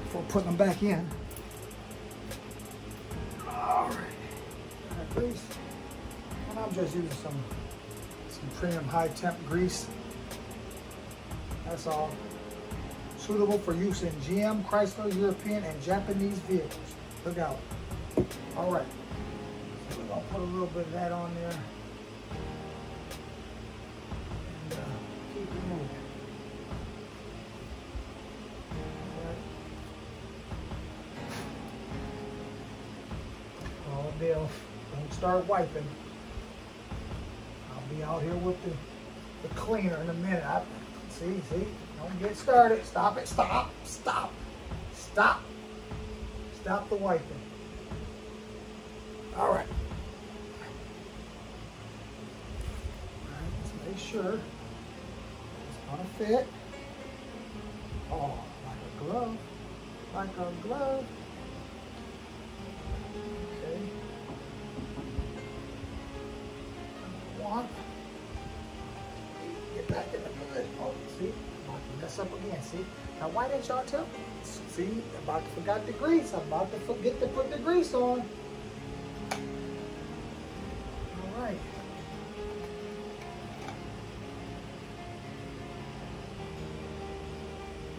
before putting them back in. All right, got grease. And I'm just using some premium high temp grease. That's all. Suitable for use in GM, Chrysler, European, and Japanese vehicles. Look out. All right. So we're gonna put a little bit of that on there. And keep it moving. All right. Oh, Bill, don't start wiping. I'll be out here with the cleaner in a minute. See, don't get started. Stop it, stop. Stop the wiping. All right. Let's make sure it's gonna fit. Oh, like a glove. Like a glove. Okay. One. Get back in the mud. Oh, see? About to mess up again, see? Now why didn't y'all tell me? See, about to forget the grease. I'm about to forget to put the grease on. All right.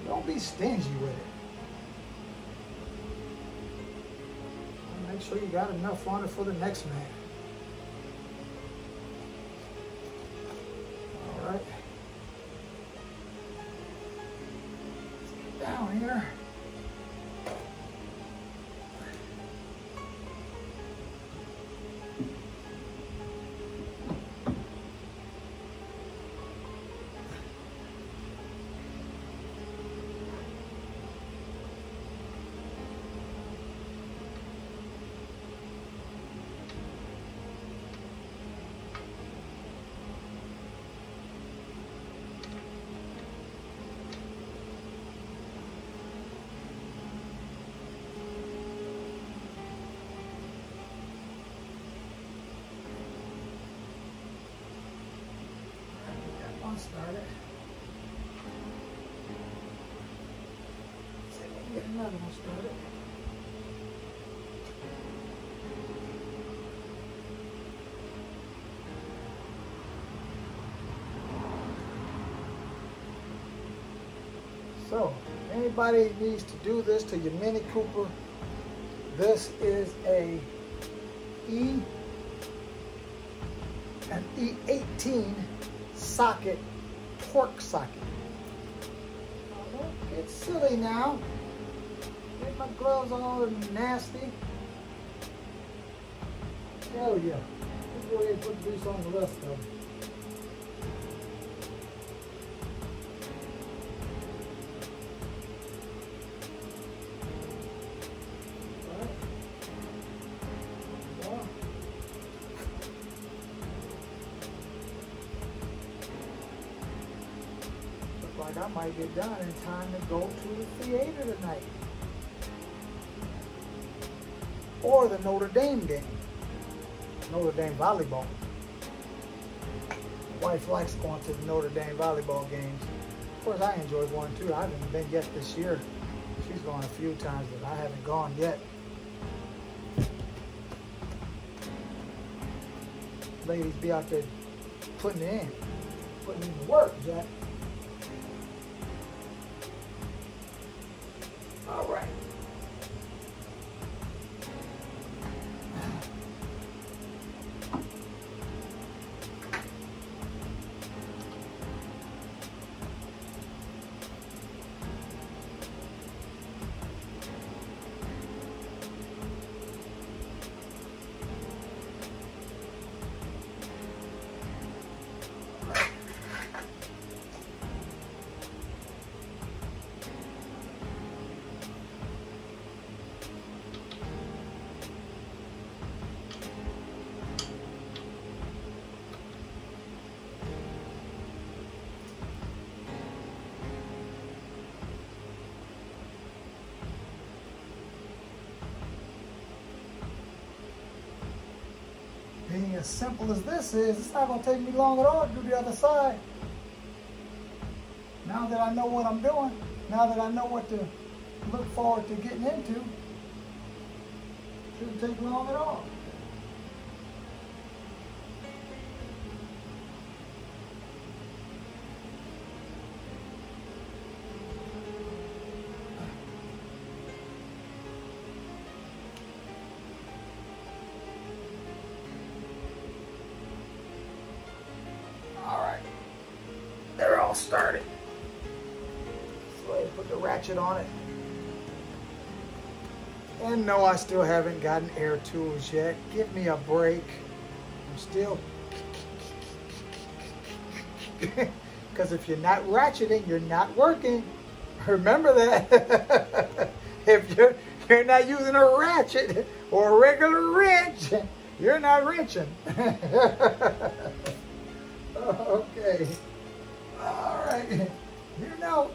Don't be stingy with it. Make sure you got enough on it for the next man. All right. Let's get down here. Start it. See if we can get another one started. So, anybody needs to do this to your Mini Cooper, this is an E18 socket, torque socket. Don't get silly now. Get my gloves all nasty. Hell yeah. Let's go ahead and put the grease on the rest of them. Like I might get done in time to go to the theater tonight. Or the Notre Dame game. Notre Dame volleyball. My wife likes going to the Notre Dame volleyball games. Of course, I enjoy going too. I haven't been yet this year. She's gone a few times, but I haven't gone yet. Ladies be out there putting in the work, Jack. All right. Being as simple as this is, it's not going to take me long at all to do the other side. Now that I know what I'm doing, now that I know what to look forward to getting into, shouldn't take long at all. They're all started. So I put the ratchet on it. And no, I still haven't gotten air tools yet. Give me a break. I'm still... Because if you're not ratcheting, you're not working. Remember that. If you're not using a ratchet or a regular wrench, you're not wrenching. Okay. All right. You know,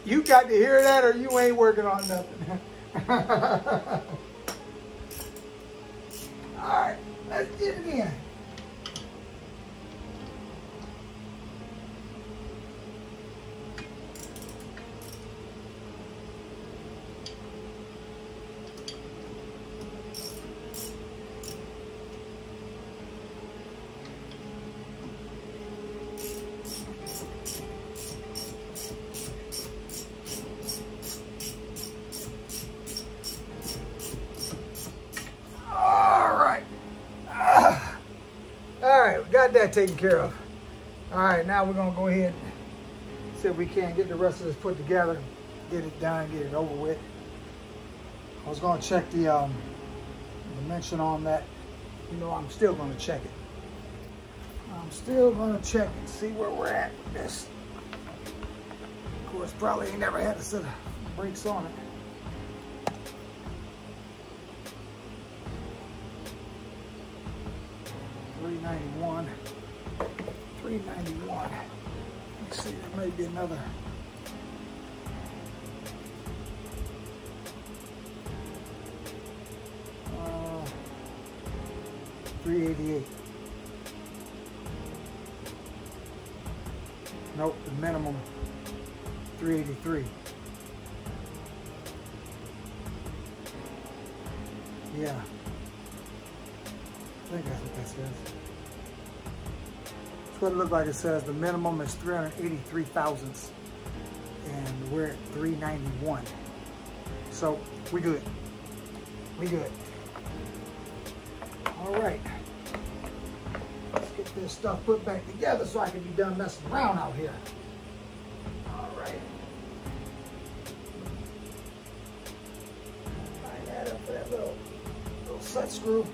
you got to hear that or you ain't working on nothing. All right, let's get it in. Got that taken care of. All right, now we're gonna go ahead and see if we can get the rest of this put together, get it done, get it over with. I was gonna check the dimension on that. You know, I'm still gonna check it. I'm still gonna check and see where we're at with this. Of course, probably ain't never had a set of brakes on it. $391. Let's see, there may be another. $388. Nope, the minimum $383. Yeah, I think that's what that says. What it looks like. It says the minimum is 383 thousandths and we're at 391. So we good. We good. All right. Let's get get this stuff put back together so I can be done messing around out here. All right. Line that up for that little set screw.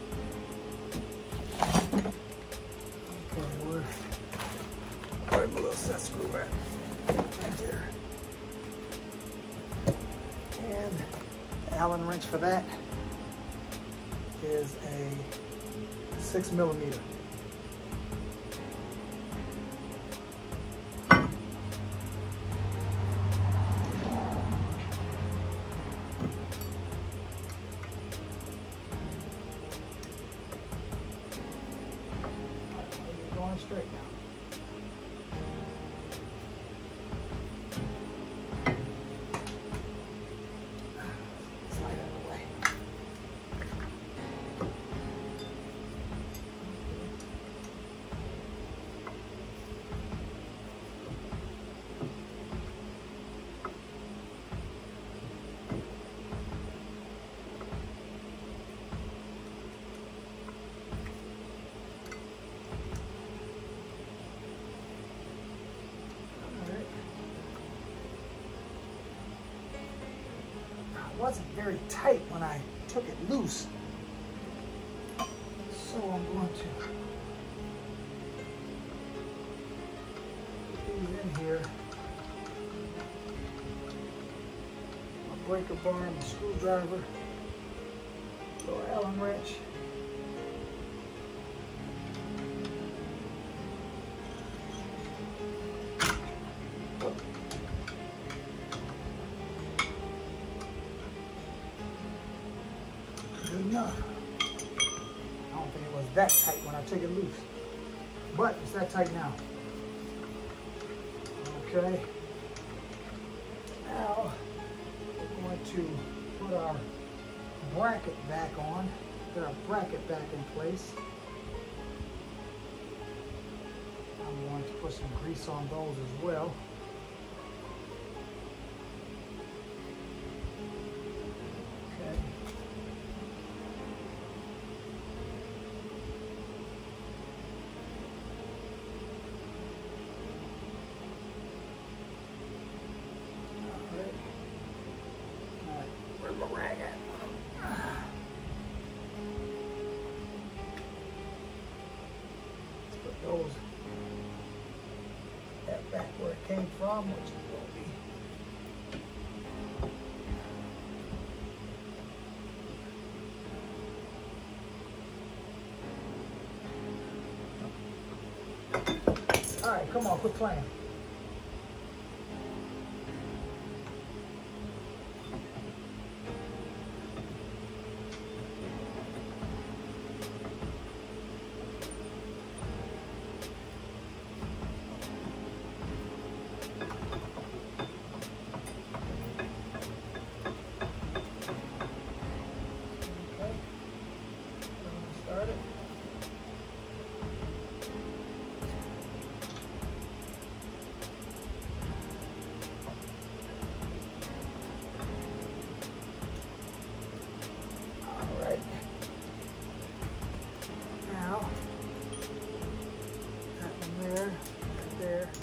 Okay, where's my little set screw at? Right there. And the Allen wrench for that is a 6mm. Going straight now. It wasn't very tight when I took it loose, so I'm going to put these in here. My breaker bar, my screwdriver, little Allen wrench. Enough. I don't think it was that tight when I took it loose, but it's that tight now. Okay. Now we're going to put our bracket back on. Get our bracket back in place. I'm going to put some grease on those as well. Those that back where it came from, which is going to be all right. Come on, quit playing.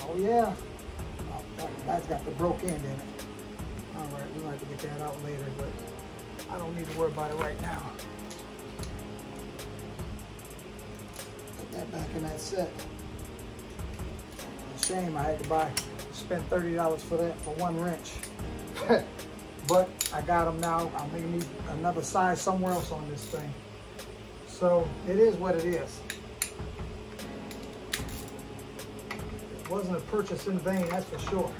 Oh yeah, oh, that's got the broke end in it. All right, we'll have to get that out later, but I don't need to worry about it right now. Put that back in that set. It's a shame I had to spend $30 for that for one wrench. But I got them now. I'm gonna need another size somewhere else on this thing. So it is what it is. Wasn't a purchase in vain, that's for sure.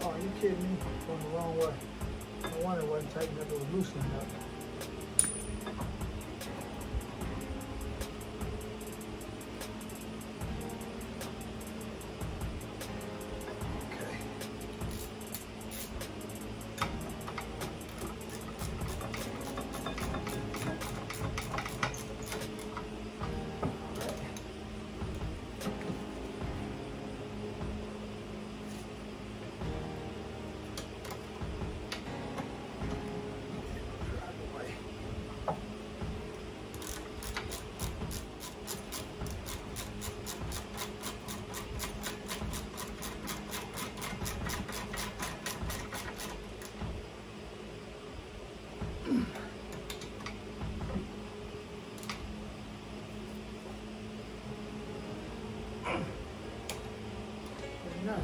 Oh, are you kidding me? Going the wrong way. No wonder it wasn't tightened up, it was loosening up. enough.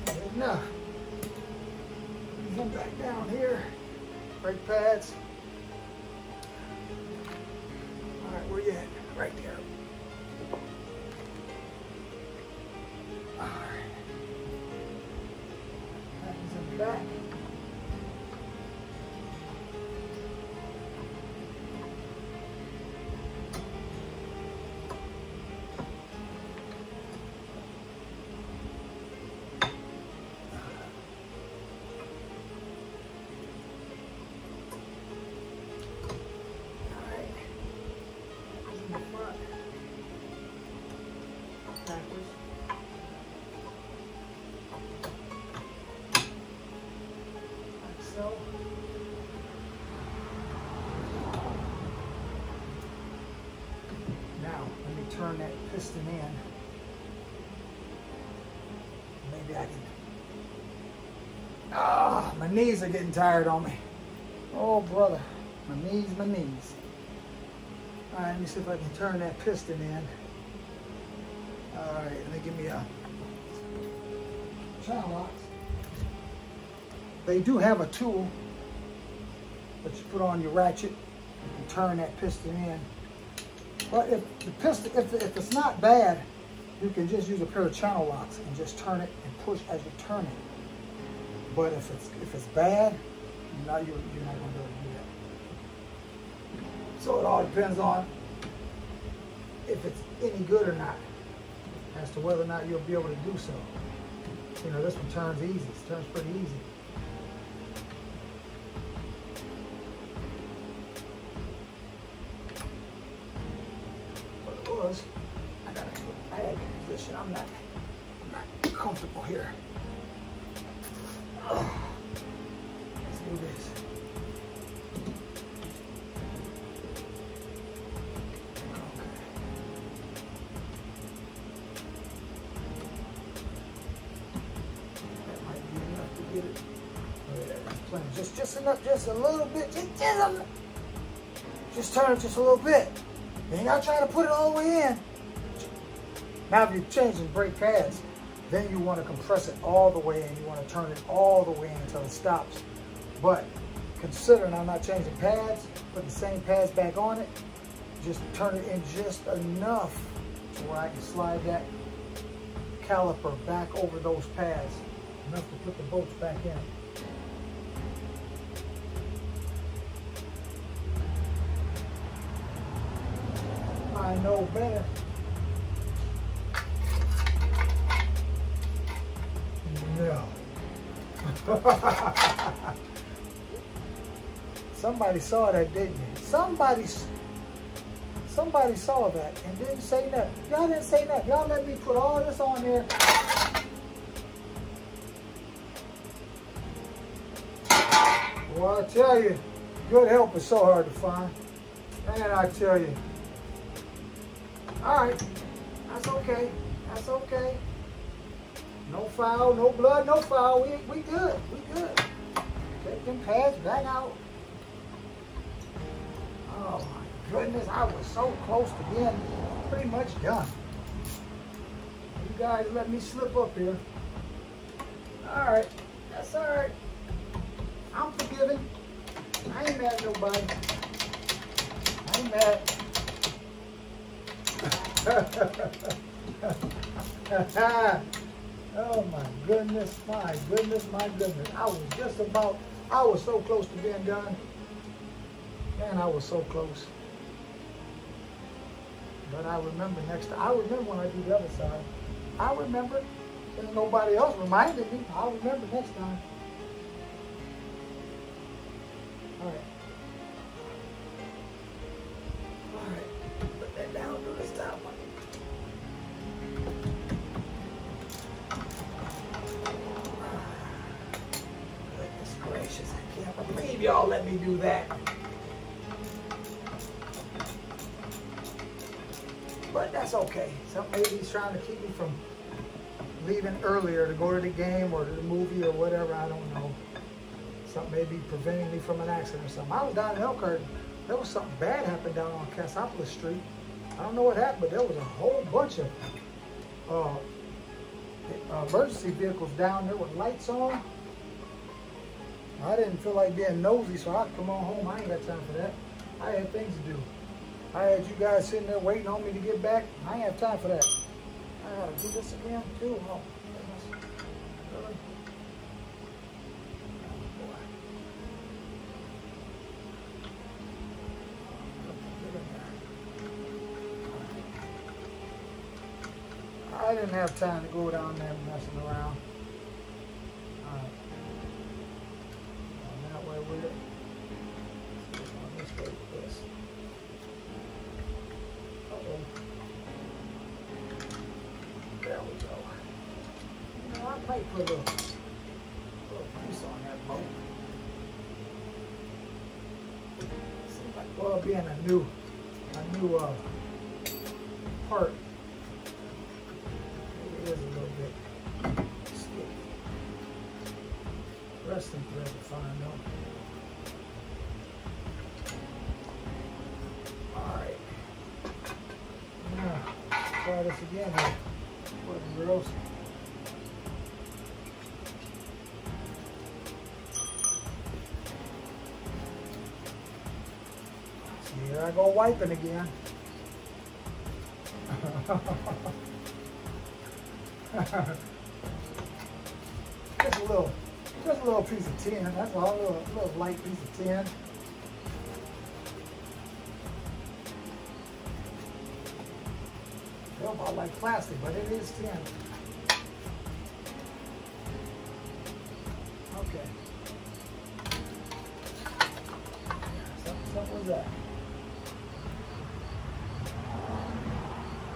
Good enough. Come back down here. Brake pads. All right, where you at? Right there. All right. Happens in the back. So, now let me turn that piston in. Maybe I can. Ah, my knees are getting tired on me. Oh, brother, my knees, my knees. All right, let me see if I can turn that piston in. All right, let me give me a channel locks. They do have a tool that you put on your ratchet and turn that piston in. But if the piston, if it's not bad, you can just use a pair of channel locks and just turn it and push as you turn it. But if it's bad, you're not going to be able to do that. So it all depends on if it's any good or not, as to whether or not you'll be able to do so. You know, this one turns easy. It turns pretty easy. I got into a bad position. I'm not comfortable here. Oh, let's do this. Okay. That might be enough to get it. Oh, yeah, that's plenty. Just enough, just a little bit. Just turn it just a little bit. You ain't gotta try to put it all the way in. Now if you're changing brake pads, then you want to compress it all the way in. You want to turn it all the way in until it stops. But considering I'm not changing pads, putting the same pads back on it, just turn it in just enough to where I can slide that caliper back over those pads. Enough to put the bolts back in. I know better. No. Somebody saw that, didn't you? Somebody saw that and didn't say nothing. Y'all didn't say nothing. Y'all let me put all this on there. Well, I tell you, good help is so hard to find. Man, I tell you. All right, that's okay. That's okay. No foul, no blood, no foul. We good. We good. Take them pads back out. Oh my goodness, I was so close to being pretty much done. You guys let me slip up here. All right, that's all right. I'm forgiven. I ain't mad at nobody. I ain't mad. Oh my goodness, my goodness, my goodness. I was so close to being done. Man, I was so close. But I remember next time. I remember when I do the other side. I remember. There's nobody else reminded me. I'll remember next time. All right. All right. Put that down to this top one. Goodness gracious, I can't believe y'all let me do that. But that's okay. Maybe he's trying to keep me from leaving earlier to go to the game or to the movie or whatever. I don't know. Something may be preventing me from an accident or something. I was down in Elkhart. There was something bad happened down on Cassopolis Street. I don't know what happened, but there was a whole bunch of emergency vehicles down there with lights on. I didn't feel like being nosy, so I come on home. I ain't got time for that. I had things to do. I had you guys sitting there waiting on me to get back. I ain't have time for that. I gotta do this again too. Oh, goodness. Really? I didn't have time to go down there messing around. Alright. That way with it. This way with this. Uh-oh. There we go. You know, I might put a little piece on that boat. Seems like, well, being a new part. It is a little bit stiff. Resting thread is fine though. Alright. Now, try this again here. Boys and girls. See, here I go wiping again. Just a little piece of tin. That's all. A little light piece of tin. Feel about like plastic, but it is tin. Okay. Something was that.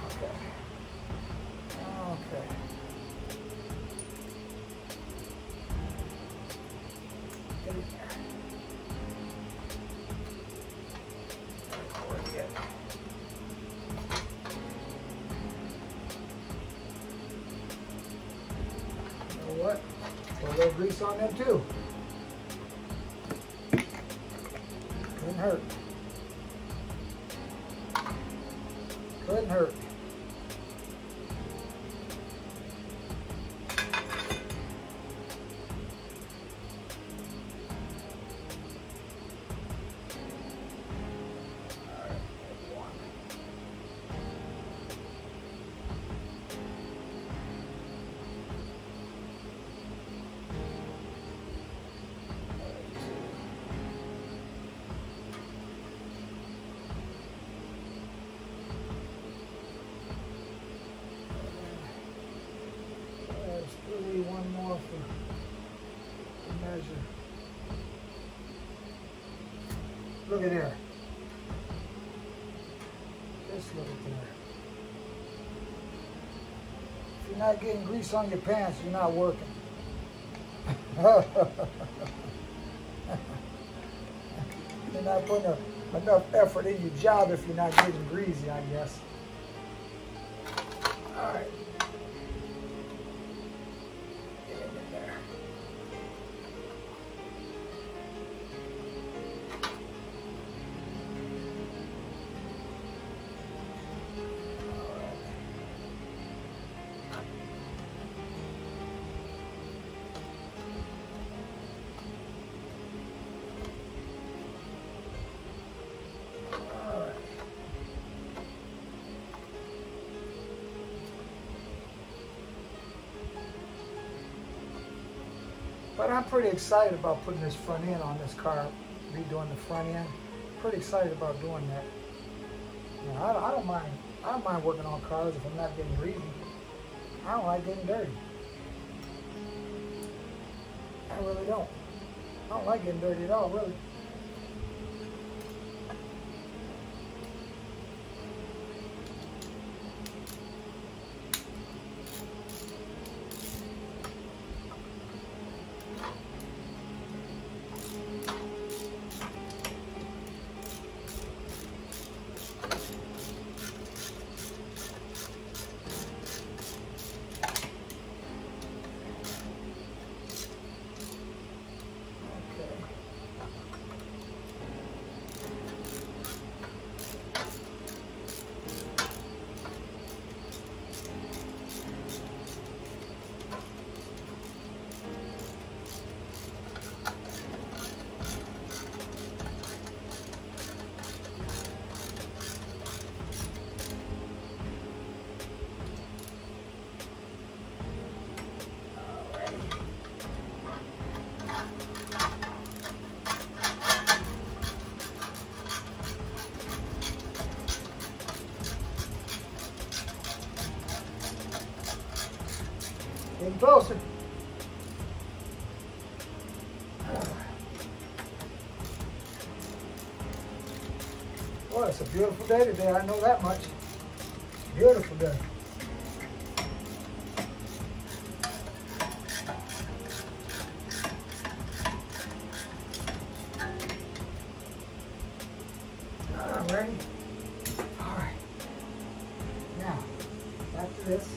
Okay. Get in there. You know what? Put a little grease on them too. Couldn't hurt. Couldn't hurt. One more for the measure. Look at there. Just look at there. If you're not getting grease on your pants, you're not working. You're not putting enough effort in your job if you're not getting greasy, I guess. All right. But I'm pretty excited about putting this front end on this car, redoing the front end. Pretty excited about doing that. You know, I don't mind working on cars if I'm not getting greasy. I don't like getting dirty. I really don't. I don't like getting dirty at all, really. Getting closer. Boy, it's a beautiful day today. I know that much. Beautiful day. Ready? All right. Now, back to this.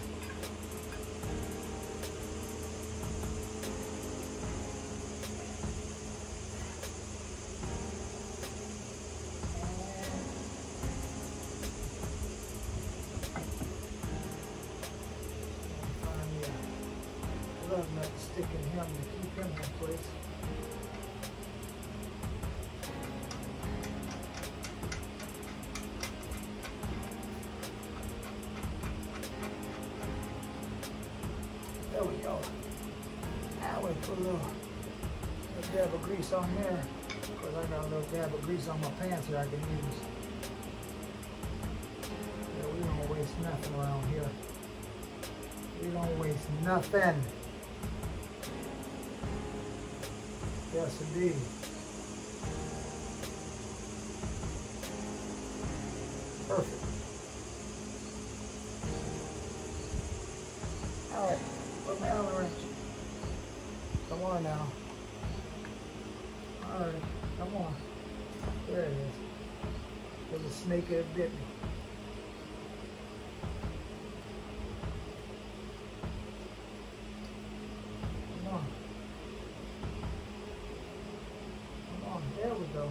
Glove nut to stick in him to keep him in place. There we go. Now we put a little dab of grease on there, because I got a little dab of grease on my pants that I can use. Yeah, we don't waste nothing around here. We don't waste nothing. Yes, indeed. Perfect. All right, put my Allen wrench. Come on now. All right, come on. There it is. There's a snake that bit me. Come on. Come on, there we go.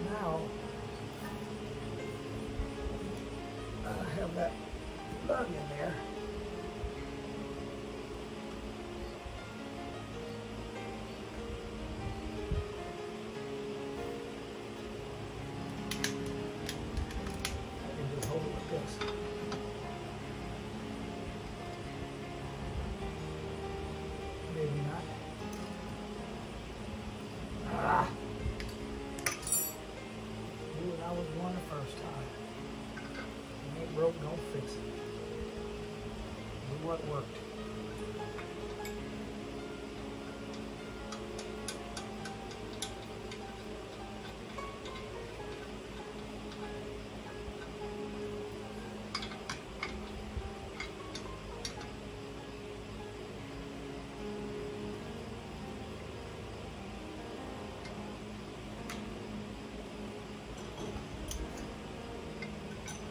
Now, I have that lug in there. I can just hold it like this. Maybe not. Ah! Dude, I was one the first time. It ain't broke, don't fix it. Do what worked.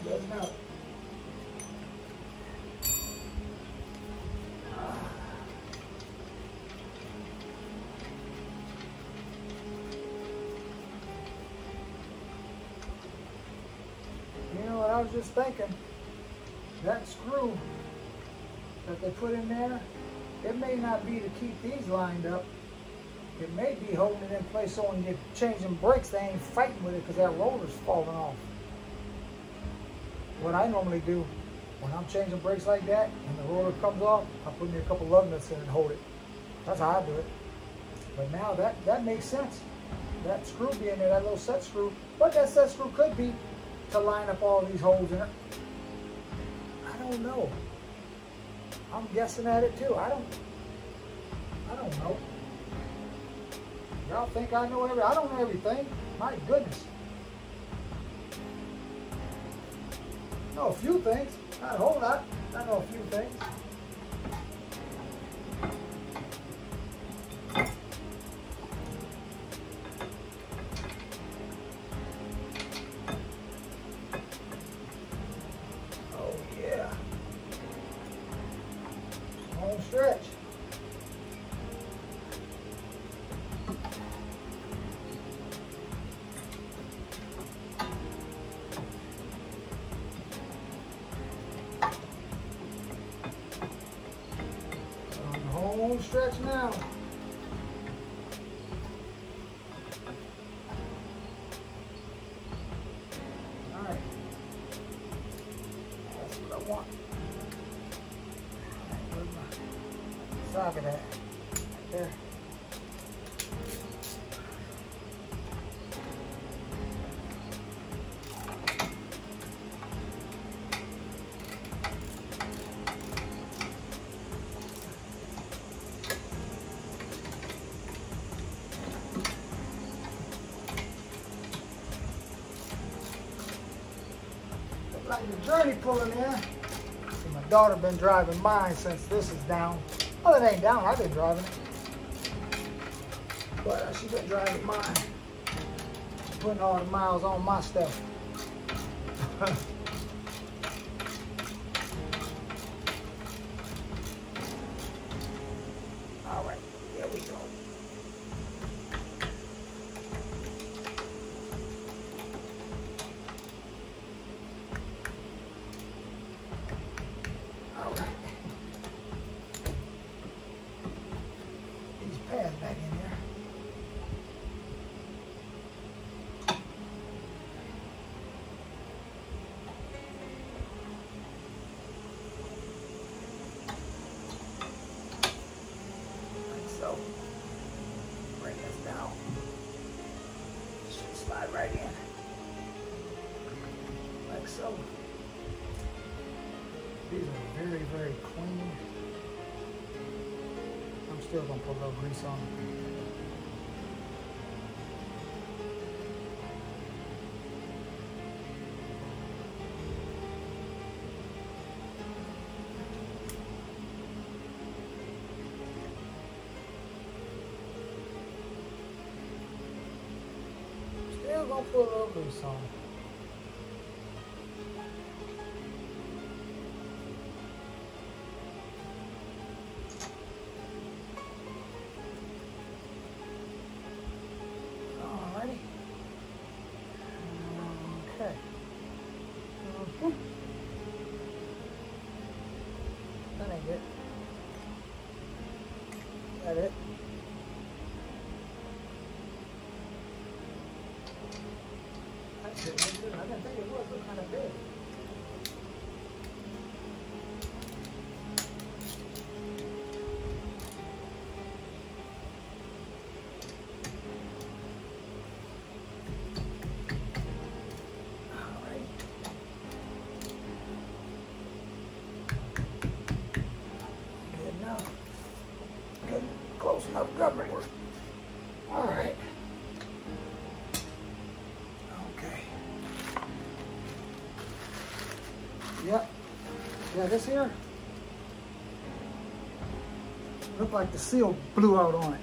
Doesn't help. You know what I was just thinking? That screw that they put in there, it may not be to keep these lined up. It may be holding it in place so when you're changing brakes, they ain't fighting with it because that roller's falling off. What I normally do when I'm changing brakes like that and the roller comes off, I put me a couple lug nuts in and hold it. That's how I do it. But now that makes sense. That screw being there, that little set screw, but that set screw could be to line up all these holes in it. I don't know. I'm guessing at it too. I don't know. Y'all think I know everything? I don't know everything. My goodness. I know a few things. Not a whole lot. I know a few things. Oh yeah. Home stretch. Home stretch now. All right. That's what I want. Where's my socket at? Right there. Journey pulling in. See, my daughter been driving mine since this is down. Well, it ain't down. I've been driving it. But she's been driving mine. Putting all the miles on my stuff. All right, here we go. All right. These pads back in there. So, bring this down. Should slide right in. Like so. These are very, very clean. I'm still gonna put a little grease on them. Still gonna put a little grease on. Alrighty. Okay. That ain't it. That it? That's it. That's it. I didn't think it was so kind of big. Close enough covering. All right. Okay. Yep. Yeah, this here looked like the seal blew out on it.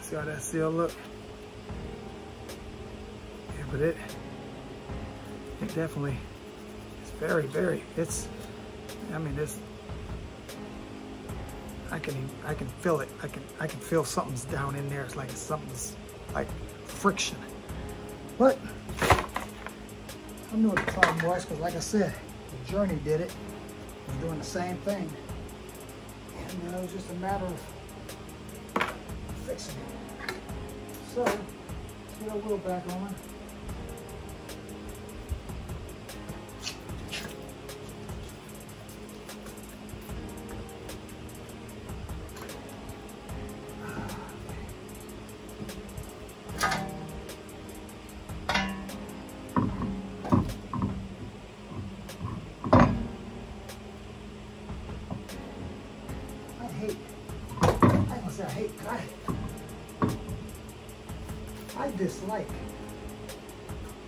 See how that seal look? Yeah, but it definitely, it's very, very, I mean, this, I can feel it. I can feel something's down in there. It's like something's like friction. But I knew what the problem was because, like I said, the Journey did it. It was doing the same thing, and it was just a matter of fixing it. So let's get our wheel back on.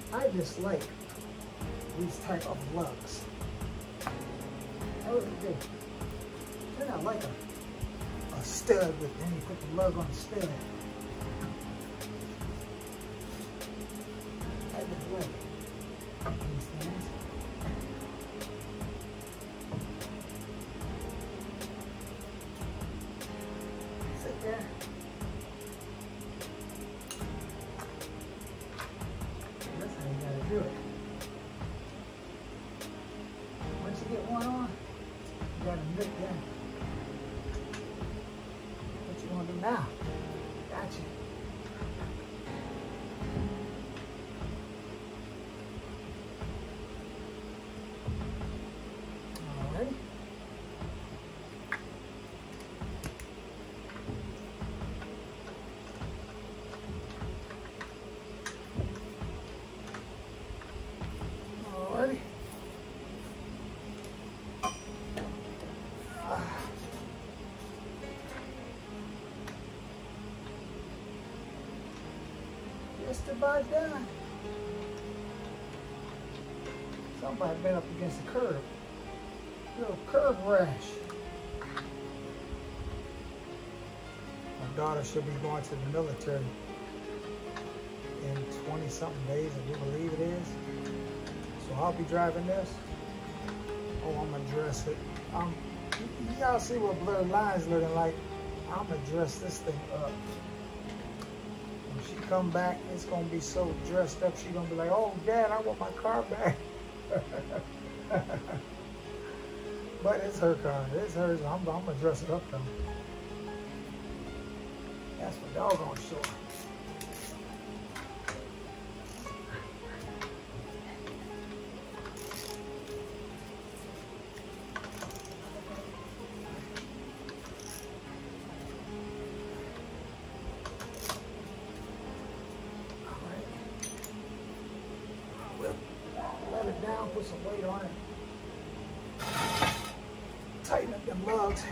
I dislike these type of lugs. I really do. They're not like a stud with, then you put the lug on the stud. I dislike these things. Sit there. Do it. Once you get one on, you gotta nip in. What you wanna do now? Gotcha. Alright. just about done. Somebody been up against the curb. Little curb rash. My daughter should be going to the military in 20-something days, I do believe it is. So I'll be driving this. Oh, I'm gonna dress it. Y'all see what blurred lines looking like? I'm gonna dress this thing up. When she come back, it's gonna be so dressed up. She gonna be like, "Oh, Dad, I want my car back." But it's her car. It's hers. I'm gonna dress it up though. That's for doggone sure. Down, put some weight on it. Tighten up them lugs.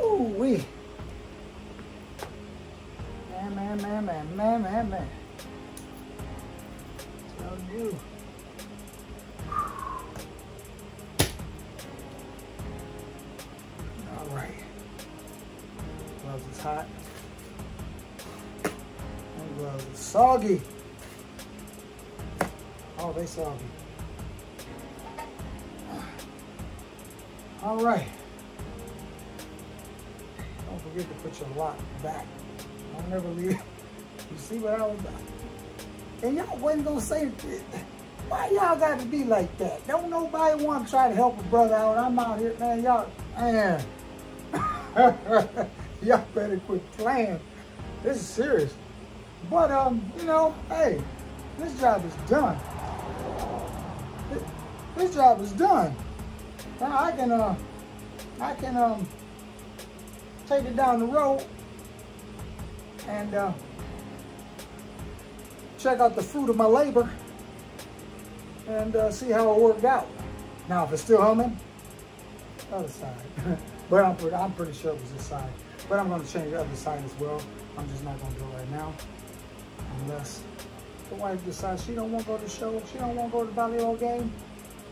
Ooh-wee. Man. Tell you. All right. Gloves is hot. And gloves is soggy. Oh, they soggy. All right. Don't forget to put your lock back. Don't never leave. You see what I was about? And y'all wasn't gonna say, why y'all got to be like that? Don't nobody want to try to help a brother out. I'm out here, man. Y'all, man. Y'all better quit playing. This is serious. But you know, hey, this job is done. This job is done. Now I can take it down the road and check out the fruit of my labor and see how it worked out. Now, if it's still humming, other side. But I'm pretty sure it was this side. But I'm going to change the other side as well. I'm just not going to do it right now, unless the wife decides she don't want to go to the show, she don't want to go to the volleyball game.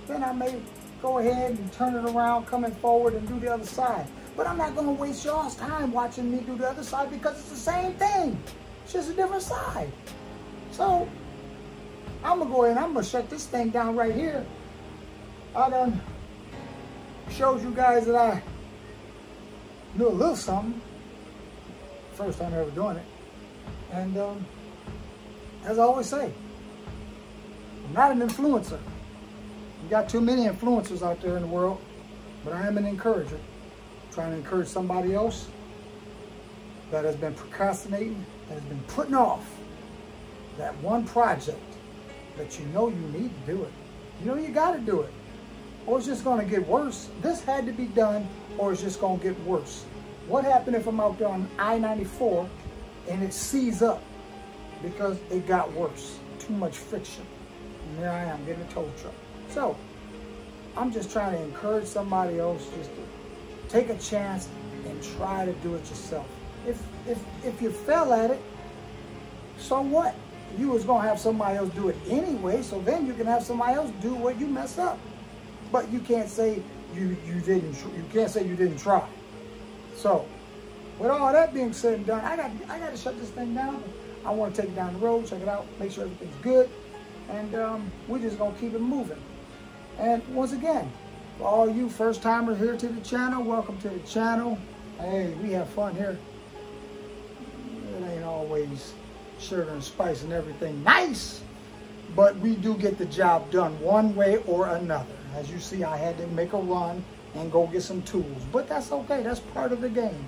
Then I may go ahead and turn it around, coming forward and do the other side. But I'm not going to waste y'all's time watching me do the other side because it's the same thing. It's just a different side. So, I'm going to go ahead and I'm going to shut this thing down right here. I done showed you guys that I knew a little something. First time ever doing it. And as I always say, I'm not an influencer. You got too many influencers out there in the world, but I am an encourager. Trying to encourage somebody else that has been procrastinating, that has been putting off that one project that you know you need to do it. You know you got to do it, or it's just going to get worse. This had to be done, or it's just going to get worse. What happened if I'm out there on I-94 and it seized up because it got worse? Too much friction. And there I am getting a tow truck. So I'm just trying to encourage somebody else just to take a chance and try to do it yourself. If you fell at it, so what? You was gonna have somebody else do it anyway, so then you can have somebody else do what you mess up. But you can't say you can't say you didn't try. So with all that being said and done, I got to shut this thing down. I want to take it down the road, check it out, make sure everything's good, and we're just gonna keep it moving. And once again, for all you first timers here to the channel, welcome to the channel. Hey, we have fun here. these sugar and spice and everything nice, but we do get the job done one way or another. As you see, I had to make a run and go get some tools, but that's okay. That's part of the game,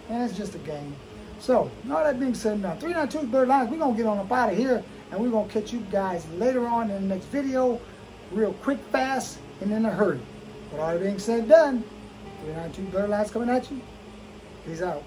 and it's just a game. So, all that being said, now 392 Blurred Lines, we're gonna get on up out of here, and we're gonna catch you guys later on in the next video, real quick, fast, and in a hurry. But all that being said, done. 392 Blurred Lines coming at you. Peace out.